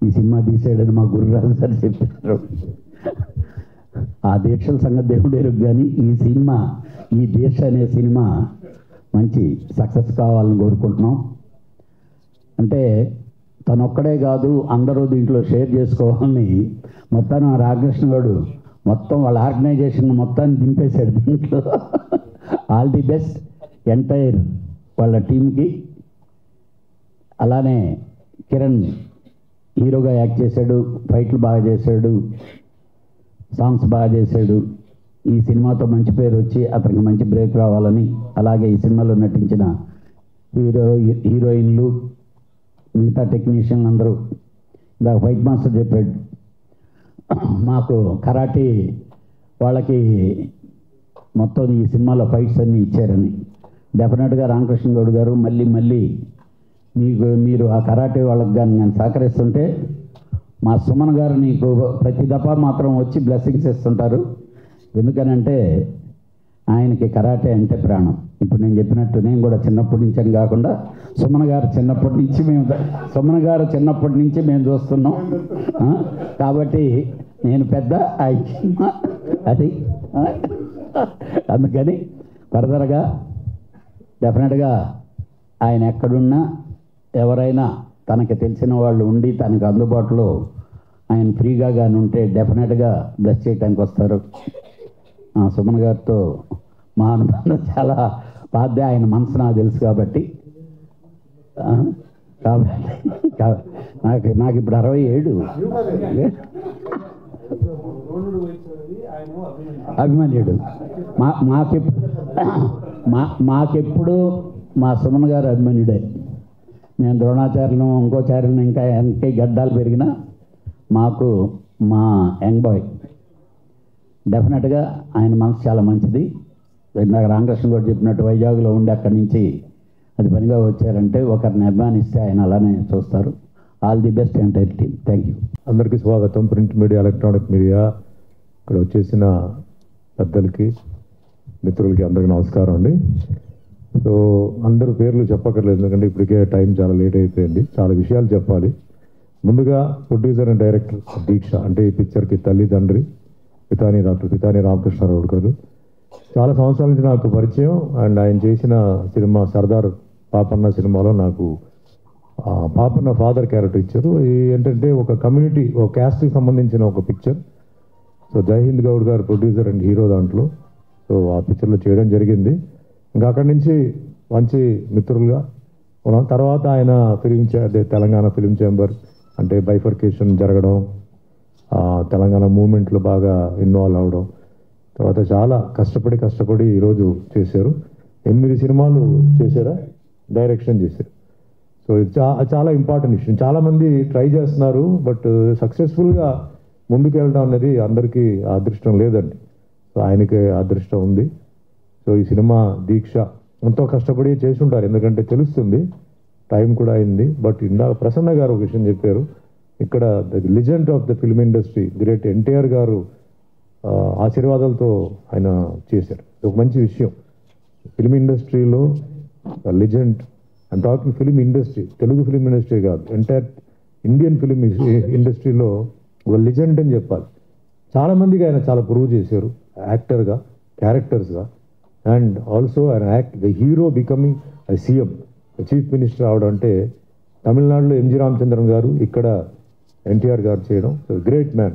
ఈ సినిమా తీసాడని మా గురురాజు గారు చెప్పారు. ఆ దీక్షల సంగతి దేవుడు ఎరుగు, కానీ ఈ సినిమా, ఈ దీక్ష అనే సినిమా మంచి సక్సెస్ కావాలని కోరుకుంటున్నాం. అంటే తనొక్కడే కాదు అందరూ దీంట్లో షేర్ చేసుకోవాలని మొత్తం రామకృష్ణ గౌడ్ మొత్తం వాళ్ళ ఆర్గనైజేషన్ మొత్తాన్ని దింపేశాడు దీంట్లో. ఆల్ ది బెస్ట్ ఎంటైర్ వాళ్ళ టీంకి. అలానే కిరణ్ హీరోగా యాక్ట్ చేశాడు, ఫైట్లు బాగా చేశాడు, సాంగ్స్ బాగా చేశాడు. ఈ సినిమాతో మంచి పేరు వచ్చి అతనికి మంచి బ్రేక్ రావాలని, అలాగే ఈ సినిమాలో నటించిన హీరోయిన్లు, మిగతా టెక్నీషియన్లు అందరూ, ఇలా ఫైట్ మాస్టర్ చెప్పాడు మాకు కరాటే వాళ్ళకి మొత్తం ఈ సినిమాలో ఫైట్స్ అన్నీ ఇచ్చారని. డెఫినెట్గా రామకృష్ణ గౌడ్ గారు మళ్ళీ మీరు ఆ కరాటే వాళ్ళకి కానీ నేను సహకరిస్తుంటే మా సుమన్ గారు నీకు ప్రతి దఫా మాత్రం వచ్చి బ్లెస్సింగ్స్ ఇస్తుంటారు. ఎందుకనంటే ఆయనకి కరాటే అంటే ప్రాణం. ఇప్పుడు నేను చెప్పినట్టు నేను కూడా చిన్నప్పటి నుంచి అని కాకుండా సుమన్ గారు చిన్నప్పటి నుంచి మేము చూస్తున్నాం. కాబట్టి నేను పెద్ద అది అందుకని ఫర్దర్గా డెఫినెట్గా ఆయన ఎక్కడున్నా ఎవరైనా తనకి తెలిసిన వాళ్ళు ఉండి తనకు అందుబాటులో ఆయన ఫ్రీగా కానీ ఉంటే డెఫినెట్గా బ్లెస్ చేయడానికి వస్తారు. సుమన్ గారితో మా అనుబంధం చాలా పాదే, ఆయన మనసు నాకు తెలుసు కాబట్టి నాకు ఇప్పుడు 67 అభిమాన్యుడు. మాకెప్పుడు మా సుమన్ గారు అభిమాన్యుడే. నేను ద్రోణాచార్యులను ఇంకోచార్యులను ఇంకా ఎంకే గడ్డాలు పెరిగినా మాకు మా యంగ్ బాయ్ డెఫినెట్గా ఆయన మనసు చాలా మంచిది. నాకు రామకృష్ణ గారు చెప్పినట్టు వైజాగ్లో ఉండి అక్కడి నుంచి అది పనిగా వచ్చారంటే ఒకరిని అభిమానిస్తే ఆయన అలానే చూస్తారు. All the best entire team. Thank you. అందరికీ స్వాగతం. ప్రింట్ మీడియా, ఎలక్ట్రానిక్ మీడియా, ఇక్కడ వచ్చేసిన పెద్దలకి, మిత్రులకి అందరికీ నమస్కారం అండి. సో అందరు పేర్లు చెప్పక్కర్లేదు, ఎందుకంటే ఇప్పటికే టైం చాలా లేట్ అయిపోయింది. చాలా విషయాలు చెప్పాలి. ముందుగా ప్రొడ్యూసర్ అండ్ డైరెక్టర్ దీక్ష, అంటే ఈ పిక్చర్కి తల్లి తండ్రి. డాక్టర్ పితాని రామకృష్ణారావు గారు. చాలా సంవత్సరాల నుంచి నాకు పరిచయం. అండ్ ఆయన చేసిన సినిమా సర్దార్ పాపన్న సినిమాలో నాకు పాపన్న ఫాదర్ క్యారెక్టర్ ఇచ్చారు. ఏంటంటే ఒక కమ్యూనిటీ, ఒక క్యాస్ట్కి సంబంధించిన ఒక పిక్చర్. సో జైహింద్ గౌడ్ గారు ప్రొడ్యూసర్ అండ్ హీరో దాంట్లో. సో ఆ పిక్చర్లో చేయడం జరిగింది. ఇంకా అక్కడి నుంచి మంచి మిత్రులుగా ఉన్నాం. తర్వాత ఆయన తెలంగాణ ఫిలిం ఛాంబర్ అంటే బైఫర్కేషన్ జరగడం, తెలంగాణ మూమెంట్లో బాగా ఇన్వాల్వ్ అవడం, తర్వాత చాలా కష్టపడి ఈరోజు చేశారు. 8 సినిమాలు చేశారా, డైరెక్షన్ చేశారు. సో ఇది చాలా ఇంపార్టెంట్ విషయం. చాలామంది ట్రై చేస్తున్నారు, బట్ సక్సెస్ఫుల్గా ముందుకెళ్ళడం అనేది అందరికీ అదృష్టం లేదండి. సో ఆయనకి అదృష్టం ఉంది. సో ఈ సినిమా దీక్ష ఎంతో కష్టపడి చేసి ఉంటారు, ఎందుకంటే తెలుస్తుంది, టైం కూడా అయింది. బట్ ఇందాక ప్రసన్న గారు ఒక విషయం చెప్పారు, ఇక్కడ the legend of the film industry great NTR గారు ఆశీర్వాదాలతో ఆయన చేశారు. ఒక మంచి విషయం. ఫిల్మ్ ఇండస్ట్రీలో legend, and talking film industry, Telugu film industry కాదు, ఎంటైర్ ఇండియన్ ఫిల్మ్ ఇండస్ట్రీలో ఒక లిజెండ్ అని చెప్పాలి. చాలామందికి ఆయన చాలా ప్రూవ్ చేశారు, యాక్టర్గా, క్యారెక్టర్స్గా. అండ్ ఆల్సో ఆయన the hero becoming CM, chief minister అవడం అంటే తమిళనాడులో ఎంజి రామచంద్రన్ గారు, ఇక్కడ ఎన్టీఆర్ గారు చేయడం. So great man.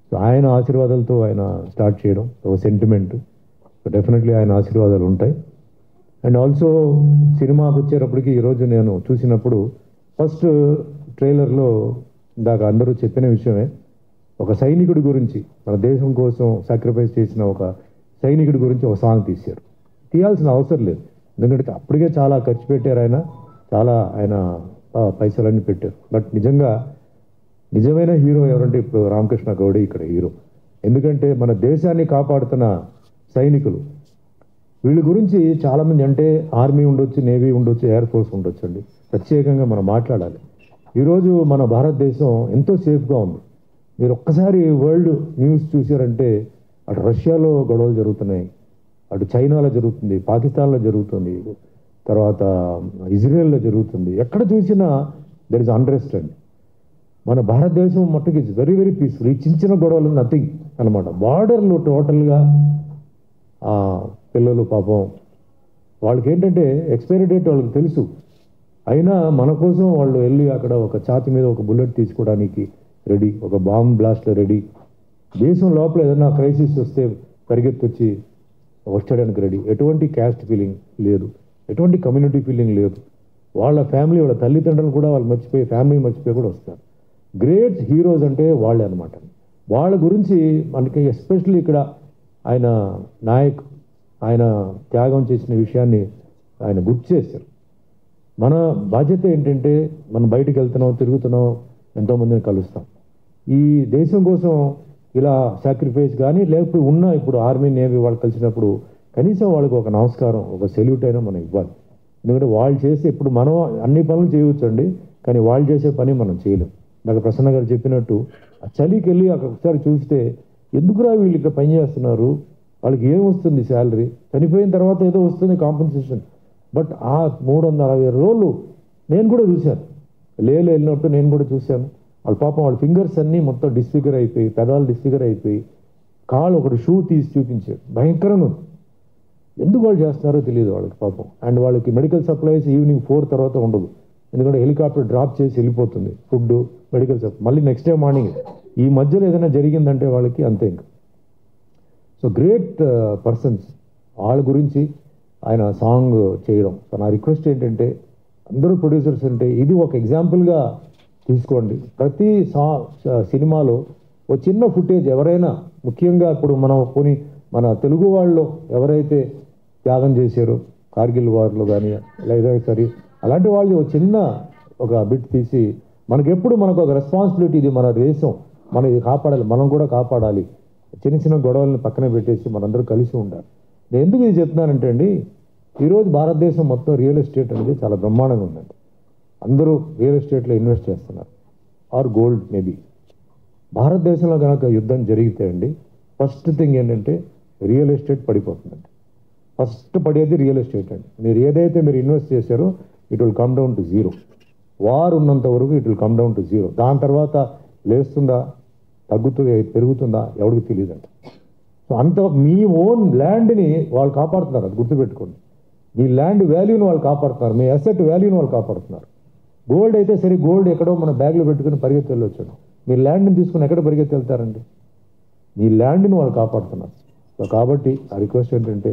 సో ఆయన ఆశీర్వాదాలతో ఆయన స్టార్ట్ చేయడం ఒక సెంటిమెంట్. సో డెఫినెట్లీ ఆయన ఆశీర్వాదాలు ఉంటాయి. అండ్ ఆల్సో సినిమాకి వచ్చేటప్పటికి ఈరోజు నేను చూసినప్పుడు ఫస్ట్ ట్రైలర్లో ఇందాక అందరూ చెప్పిన విషయమే, ఒక సైనికుడి గురించి, మన దేశం కోసం సాక్రిఫైస్ చేసిన ఒక సైనికుడి గురించి ఒక సాంగ్ తీయాల్సిన అవసరం లేదు. ఎందుకంటే అప్పటికే చాలా ఖర్చు పెట్టారు ఆయన, చాలా ఆయన పైసలన్నీ పెట్టారు. బట్ నిజమైన హీరో ఎవరంటే ఇప్పుడు రామకృష్ణ గౌడే ఇక్కడ హీరో. ఎందుకంటే మన దేశాన్ని కాపాడుతున్న సైనికులు, వీళ్ళ గురించి చాలామంది, అంటే ఆర్మీ ఉండొచ్చు, నేవీ ఉండొచ్చు, ఎయిర్ ఫోర్స్ ఉండొచ్చు అండి, ప్రత్యేకంగా మనం మాట్లాడాలి. ఈరోజు మన భారతదేశం ఎంతో సేఫ్గా ఉంది. మీరు ఒక్కసారి వరల్డ్ న్యూస్ చూసారంటే, అటు రష్యాలో గొడవలు జరుగుతున్నాయి, అటు చైనాలో జరుగుతుంది, పాకిస్తాన్లో జరుగుతుంది, తర్వాత ఇజ్రాయెల్లో జరుగుతుంది. ఎక్కడ చూసినా దెర్ ఇస్ అన్రెస్ట్ అండి. మన భారతదేశం మట్టుకు ఇట్స్ వెరీ వెరీ పీస్ఫుల్. ఈ చిన్న గొడవలు నథింగ్ అనమాట. బార్డర్లో టోటల్గా పిల్లలు పాపం వాళ్ళకి ఏంటంటే ఎక్స్పైరీ డేట్ వాళ్ళకి తెలుసు, అయినా మన కోసం వాళ్ళు వెళ్ళి అక్కడ ఒక ఛాతి మీద ఒక బుల్లెట్ తీసుకోవడానికి రెడీ, ఒక బాంబ్ బ్లాస్ట్లో రెడీ. దేశం లోపల ఏదైనా క్రైసిస్ వస్తే పరిగెత్తొచ్చి వచ్చడానికి రెడీ. ఎటువంటి క్యాస్ట్ ఫీలింగ్ లేదు, ఎటువంటి కమ్యూనిటీ ఫీలింగ్ లేదు. వాళ్ళ ఫ్యామిలీ, వాళ్ళ తల్లిదండ్రులు కూడా వాళ్ళు మర్చిపోయి, ఫ్యామిలీ మర్చిపోయి కూడా వస్తారు. గ్రేట్ హీరోస్ అంటే వాళ్ళే అనమాట. వాళ్ళ గురించి మనకి ఎస్పెషల్లీ ఇక్కడ ఆయన నాయక్, ఆయన త్యాగం చేసిన విషయాన్ని ఆయన గుర్తు చేశారు. మన బాధ్యత ఏంటంటే, మనం బయటికి వెళ్తున్నాం, తిరుగుతున్నాం, ఎంతోమందిని కలుస్తాం. ఈ దేశం కోసం ఇలా సాక్రిఫైస్ కానీ, లేకపోతే ఇప్పుడు ఆర్మీ నేవీ వాళ్ళు కలిసినప్పుడు కనీసం వాళ్ళకి ఒక నమస్కారం, ఒక సెల్యూట్ అయినా మనం ఇవ్వాలి. ఎందుకంటే వాళ్ళు చేసే, ఇప్పుడు మనం అన్ని పనులు చేయవచ్చండి, కానీ వాళ్ళు చేసే పని మనం చేయలేం. నాకు ప్రసన్న గారు చెప్పినట్టు ఆ చలికి వెళ్ళి అక్కడ ఒకసారి చూస్తే, ఎందుకురా వీళ్ళు ఇక్కడ పని చేస్తున్నారు, వాళ్ళకి ఏం వస్తుంది శాలరీ, చనిపోయిన తర్వాత ఏదో వస్తుంది కాంపెన్సేషన్. బట్ ఆ 360 రోజులు నేను కూడా చూశాను, వెళ్ళినప్పుడు నేను కూడా చూశాను. వాళ్ళ పాపం వాళ్ళ ఫింగర్స్ అన్నీ మొత్తం డిస్ఫిగర్ అయిపోయి, పెదాలు డిస్ఫిగర్ అయిపోయి, కాళ్ళు ఒకటి షూ తీసి చూపించాడు, భయంకరంగా ఉంది. ఎందుకు వాళ్ళు చేస్తున్నారో తెలియదు వాళ్ళకి పాపం. అండ్ వాళ్ళకి మెడికల్ సప్లైస్ ఈవినింగ్ 4 తర్వాత ఉండదు, ఎందుకంటే హెలికాప్టర్ డ్రాప్ చేసి వెళ్ళిపోతుంది, ఫుడ్, మెడికల్ సప్లై మళ్ళీ నెక్స్ట్ డే మార్నింగ్. ఈ మధ్యలో ఏదైనా జరిగిందంటే వాళ్ళకి అంతే ఇంకా. సో గ్రేట్ పర్సన్స్, వాళ్ళ గురించి ఆయన సాంగ్ చేయడం. సో నా రిక్వెస్ట్ ఏంటంటే, అందరూ ప్రొడ్యూసర్స్ అంటే ఇది ఒక ఎగ్జాంపుల్గా తీసుకోండి. ప్రతి సినిమాలో ఒక చిన్న ఫుటేజ్, ఎవరైనా ముఖ్యంగా ఇప్పుడు మన తెలుగు వాళ్ళు ఎవరైతే త్యాగం చేశారో కార్గిల్ వార్లో కానీ లేదా సరే, అలాంటి వాళ్ళు ఒక బిట్ తీసి, మనకు ఒక రెస్పాన్సిబిలిటీ, ఇది మన దేశం, మనం ఇది కాపాడాలి, మనం కూడా కాపాడాలి. చిన్న గొడవలను పక్కన పెట్టేసి మనందరూ కలిసి ఉండాలి. నేను ఎందుకు ఇది చెప్తున్నానంటే అండి, ఈరోజు భారతదేశం మొత్తం రియల్ ఎస్టేట్ అనేది చాలా బ్రహ్మాండంగా ఉందండి. అందరూ రియల్ ఎస్టేట్లో ఇన్వెస్ట్ చేస్తున్నారు, ఆర్ గోల్డ్ మేబీ. భారతదేశంలో కనుక యుద్ధం జరిగితే అండి, ఫస్ట్ థింగ్ ఏంటంటే రియల్ ఎస్టేట్ పడిపోతుందండి. ఫస్ట్ పడేది రియల్ ఎస్టేట్ అండి. మీరు ఏదైతే ఇన్వెస్ట్ చేశారో it will come down to zero. War ఉన్నంత వరకు it will come down to zero. దాని తర్వాత లేస్తుందా, తగ్గుతుందా, పెరుగుతుందా ఎవరికి తెలియదండి. సో అంత మీ ఓన్ ల్యాండ్ని వాళ్ళు కాపాడుతున్నారు, అది గుర్తుపెట్టుకోండి. మీ ల్యాండ్ వాల్యూని వాళ్ళు కాపాడుతున్నారు, మీ అసెట్ వాల్యూని వాళ్ళు కాపాడుతున్నారు. గోల్డ్ అయితే సరే, గోల్డ్ ఎక్కడో మన బ్యాగ్లో పెట్టుకుని పరిగెత్తి వెళ్ళొచ్చాడు. మీ ల్యాండ్ని తీసుకుని ఎక్కడ పరిగెత్తి వెళ్తారండి? మీ ల్యాండ్ని వాళ్ళు కాపాడుతున్నారు. సో కాబట్టి ఆ రిక్వెస్ట్ ఏంటంటే,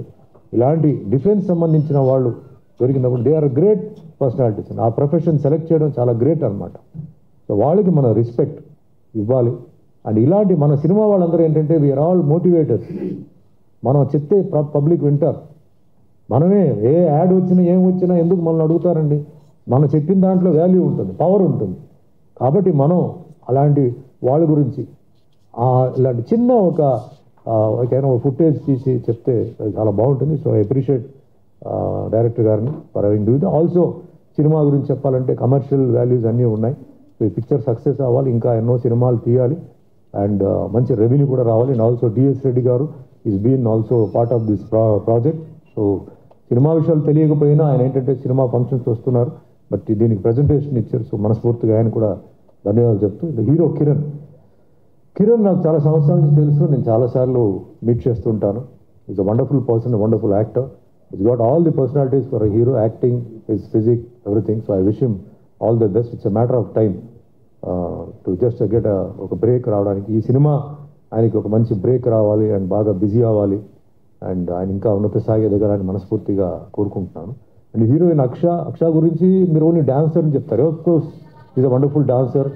ఇలాంటి డిఫెన్స్ సంబంధించిన వాళ్ళు దొరికినప్పుడు దే ఆర్ గ్రేట్ పర్సనాలిటీస్. ఆ ప్రొఫెషన్ సెలెక్ట్ చేయడం చాలా గ్రేట్ అనమాట. సో వాళ్ళకి మన రెస్పెక్ట్ ఇవ్వాలి. అండ్ ఇలాంటి మన సినిమా వాళ్ళందరూ ఏంటంటే వీఆర్ ఆల్ మోటివేటర్స్. మనం చెప్తే పబ్లిక్ వింటారు. మనమే ఏ యాడ్ వచ్చినా ఏం వచ్చినా ఎందుకు మనల్ని అడుగుతారండి? మనం చెప్పిన దాంట్లో వాల్యూ ఉంటుంది, పవర్ ఉంటుంది. కాబట్టి మనం అలాంటి వాళ్ళ గురించి ఇలాంటి చిన్న ఒక ఫుటేజ్ తీసి చెప్తే చాలా బాగుంటుంది. సో ఐ అప్రిషియేట్ డైరెక్టర్ గారిని for having do it. Also cinema గురించి చెప్పాలంటే కమర్షియల్ వాల్యూస్ అన్నీ ఉన్నాయి. సో ఈ పిక్చర్ సక్సెస్ అవ్వాలి, ఇంకా ఎన్నో సినిమాలు తీయాలి అండ్ మంచి రెవెన్యూ కూడా రావాలి. And also DS Reddy garu is been also part of this project. So cinema విషయాలు తెలియకపోయినా ఆయన ఏంటంటే సినిమా ఫంక్షన్స్ వస్తున్నారు, బట్ దీనికి ప్రజెంటేషన్ ఇచ్చారు. సో మనస్ఫూర్తిగా ఆయన కూడా ధన్యవాదాలు చెప్తూ, హీరో కిరణ్ నాకు చాలా సంవత్సరాల నుంచి తెలుసు, నేను చాలాసార్లు మీట్ చేస్తుంటాను. Is a wonderful person, wonderful actor. It's got all the personalities for a hero, acting, his physique, everything. So I wish him all the best. It's a matter of time to just get ఒక break రావడానికి. ఈ cinema ఆయనకి ఒక మంచి break రావాలి and బాగా busy అవ్వాలి and ఆయన ఇంకా ఉన్నత స్థాయి ఎదగాలని మనస్ఫూర్తిగా కోరుకుంటున్నాను. అండ్ హీరోయిన్ అక్ష గురించి మీరు ఓన్లీ డాన్సర్ అని చెప్తారు. Of course is a wonderful dancer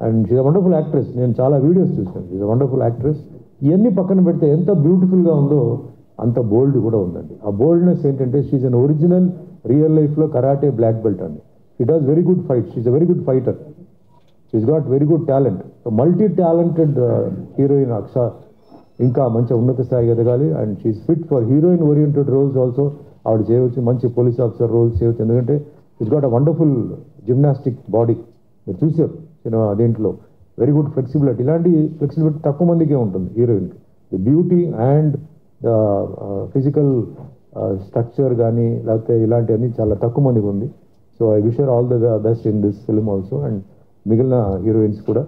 and she's a wonderful actress. నేను చాలా వీడియోస్ చూసాను. She's a wonderful actress. ఇవన్నీ పక్కన పెడితే ఎంత బ్యూటిఫుల్గా ఉందో అంత బోల్డ్ కూడా ఉందండి. ఆ బోల్డ్నెస్ ఏంటంటే షీజ్ అన్ ఒరిజినల్ రియల్ లైఫ్లో కరాటే బ్లాక్ బెల్ట్ అండి. She does very good fight. She's a very good fighter. She's got very good talent. So multi talented heroine Aksha ఇంకా మంచి ఉన్నత స్థాయికి ఎదగాలి. And she's fit for heroine oriented roles also. ఆవిడ చేయవచ్చు మంచి పోలీస్ ఆఫీసర్ రోల్స్ చేయవచ్చు. ఎందుకంటే she's got a wonderful gymnastic body. మీరు చూసారు సినిమా దీంట్లో వెరీ గుడ్ ఫ్లెక్సిబిలిటీ. ఇలాంటి ఫ్లెక్సిబిలిటీ తక్కువ మందికే ఉంటుంది హీరోయిన్కి. The beauty and the physical structure కానీ లేకపోతే ఇలాంటివన్నీ చాలా తక్కువ మందికి ఉంది. So I wish her all the best in this film also. And మిగిలిన హీరోయిన్స్ కూడా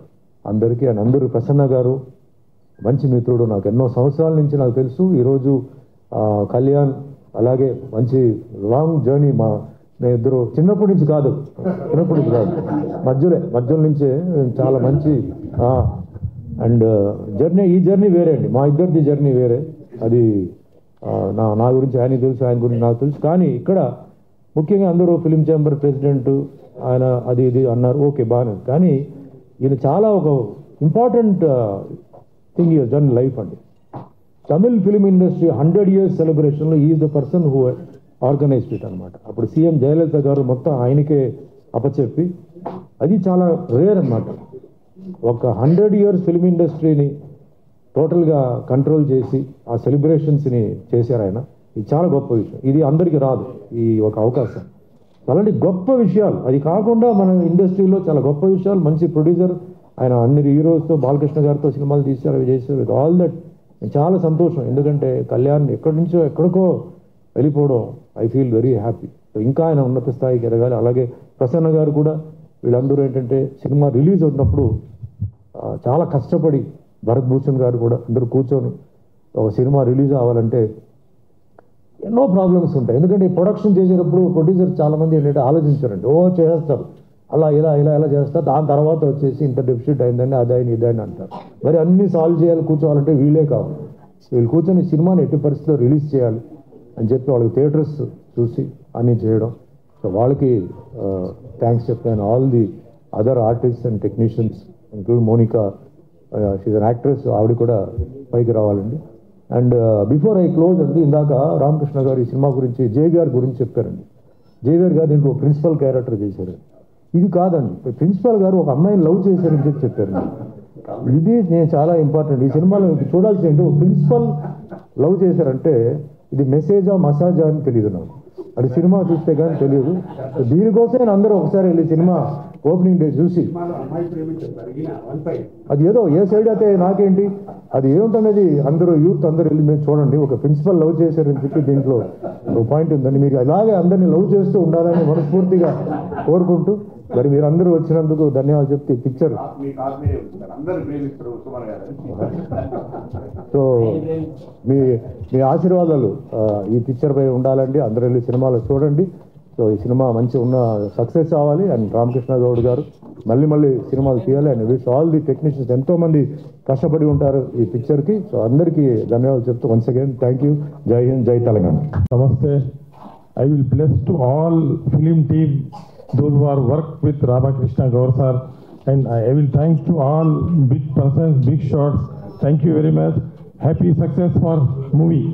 అందరికీ. అండ్ అందరూ ప్రసన్న గారు మంచి మిత్రుడు, నాకు ఎన్నో సంవత్సరాల నుంచి నాకు తెలుసు. ఈరోజు కళ్యాణ్ అలాగే మంచి లాంగ్ జర్నీ. నేను ఇద్దరు చిన్నప్పటి నుంచి కాదు మధ్యలో నుంచే చాలా మంచి అండ్ ఈ జర్నీ వేరే అండి. మా ఇద్దరిది జర్నీ వేరే. అది నా గురించి ఆయనకి తెలుసు, ఆయన గురించి నాకు తెలుసు. కానీ ఇక్కడ ముఖ్యంగా అందరూ ఫిలిం ఛాంబర్ ప్రెసిడెంట్ ఆయన అది ఇది అన్నారు, ఓకే బాగానే. కానీ ఈయన చాలా ఒక important thing is done life అండి. తమిళ్ ఫిలిం ఇండస్ట్రీ 100 years సెలబ్రేషన్లో is the person who organised it అనమాట. అప్పుడు సీఎం జయలలిత గారు మొత్తం ఆయనకే అప్పచెప్పి, అది చాలా రేర్ అనమాట. ఒక 100 years ఫిలిం ఇండస్ట్రీని టోటల్గా కంట్రోల్ చేసి ఆ సెలబ్రేషన్స్ని చేశారు ఆయన. ఇది చాలా గొప్ప విషయం. ఇది అందరికీ రాదు ఈ ఒక అవకాశం. అలాంటి గొప్ప విషయాలు, అది కాకుండా మన ఇండస్ట్రీలో చాలా గొప్ప విషయాలు. మంచి ప్రొడ్యూసర్ ఆయన, అన్ని హీరోస్తో బాలకృష్ణ గారితో సినిమాలు తీశారు, అవి చేశారు. విత్ ఆల్ దట్ చాలా సంతోషం. ఎందుకంటే కళ్యాణ్ ఎక్కడి నుంచో ఎక్కడికో వెళ్ళిపోవడం ఐ ఫీల్ వెరీ హ్యాపీ. ఇంకా ఆయన ఉన్నత స్థాయికి ఎదగాలి. అలాగే ప్రసన్న గారు కూడా, వీళ్ళందరూ ఏంటంటే సినిమా రిలీజ్ అవుతున్నప్పుడు చాలా కష్టపడి, భరత్ భూషణ్ గారు కూడా అందరూ కూర్చొని ఒక సినిమా రిలీజ్ అవ్వాలంటే ఎన్నో ప్రాబ్లమ్స్ ఉంటాయి. ఎందుకంటే ప్రొడక్షన్ చేసేటప్పుడు ప్రొడ్యూసర్ చాలామంది ఏంటంటే ఆలోచించారండి, చేస్తారు అలా ఇలా చేస్తారు. దాని తర్వాత వచ్చేసి ఇంత డెఫిసిట్ అయిందని అదైనా ఇదని అంటారు. మరి అన్నీ సాల్వ్ చేయాలి, కూర్చోవాలంటే వీళ్ళే కావాలి. వీళ్ళు కూర్చొని సినిమాని ఎట్టి పరిస్థితిలో రిలీజ్ చేయాలి అని చెప్పి వాళ్ళకి థియేటర్స్ చూసి అన్నీ చేయడం. సో వాళ్ళకి థ్యాంక్స్ చెప్తాను. All the other artist and technicians include Monika, she's an actress, ఆవిడ కూడా పైకి రావాలండి. అండ్ బిఫోర్ ఐ క్లోజ్ అండి, ఇందాక రామకృష్ణ గారు ఈ సినిమా గురించి జే గారి గురించి చెప్పారండి. జే గారు దీంట్లో ప్రిన్సిపల్ క్యారెక్టర్ చేశారు. ఇది కాదండి, ప్రిన్సిపల్ గారు ఒక అమ్మాయిని లవ్ చేశారని చెప్పి చెప్పారు. ఇది నేను చాలా ఇంపార్టెంట్ ఈ సినిమాలో చూడాల్సింది. ప్రిన్సిపల్ లవ్ చేశారంటే ఇది మెసేజా మసాజా అని తెలియదు నాకు. అది సినిమా చూస్తే కానీ తెలియదు. దీనికోసం అందరూ ఒకసారి వెళ్ళి సినిమా ఓపెనింగ్ డే చూసి, అది ఏదో ఏ సైడ్ అయితే నాకేంటి, అది ఏమిటనేది అందరూ యూత్ అందరూ వెళ్ళి మీరు చూడండి. ఒక ప్రిన్సిపల్ లవ్ చేశారని చెప్పి దీంట్లో ఒక పాయింట్ ఉందండి. మీరు అలాగే అందరినీ లవ్ చేస్తూ ఉండాలని మనస్ఫూర్తిగా కోరుకుంటూ మరి మీరందరూ వచ్చినందుకు ధన్యవాదాలు చెప్తే పిక్చర్ సో మీ మీ ఆశీర్వాదాలు ఈ పిక్చర్ పై ఉండాలండి. అందరూ వెళ్ళి సినిమాలో చూడండి. సో ఈ సినిమా మంచి ఉన్న సక్సెస్ అవ్వాలి. అండ్ రామకృష్ణ గౌడ్ గారు మళ్ళీ సినిమాలు తీయాలి. And wish all the technicians, ఎంతోమంది కష్టపడి ఉంటారు ఈ పిక్చర్కి. సో అందరికీ ధన్యవాదాలు చెప్తూ వన్స్ అగైన్ థ్యాంక్ యూ. జై హింద్, జై Telangana. Namaste. I will bless to all film team, those who are worked with Ramakrishna Gaur sir, and I will thank to all big persons, big shots. Thank you very much. Happy success for movie.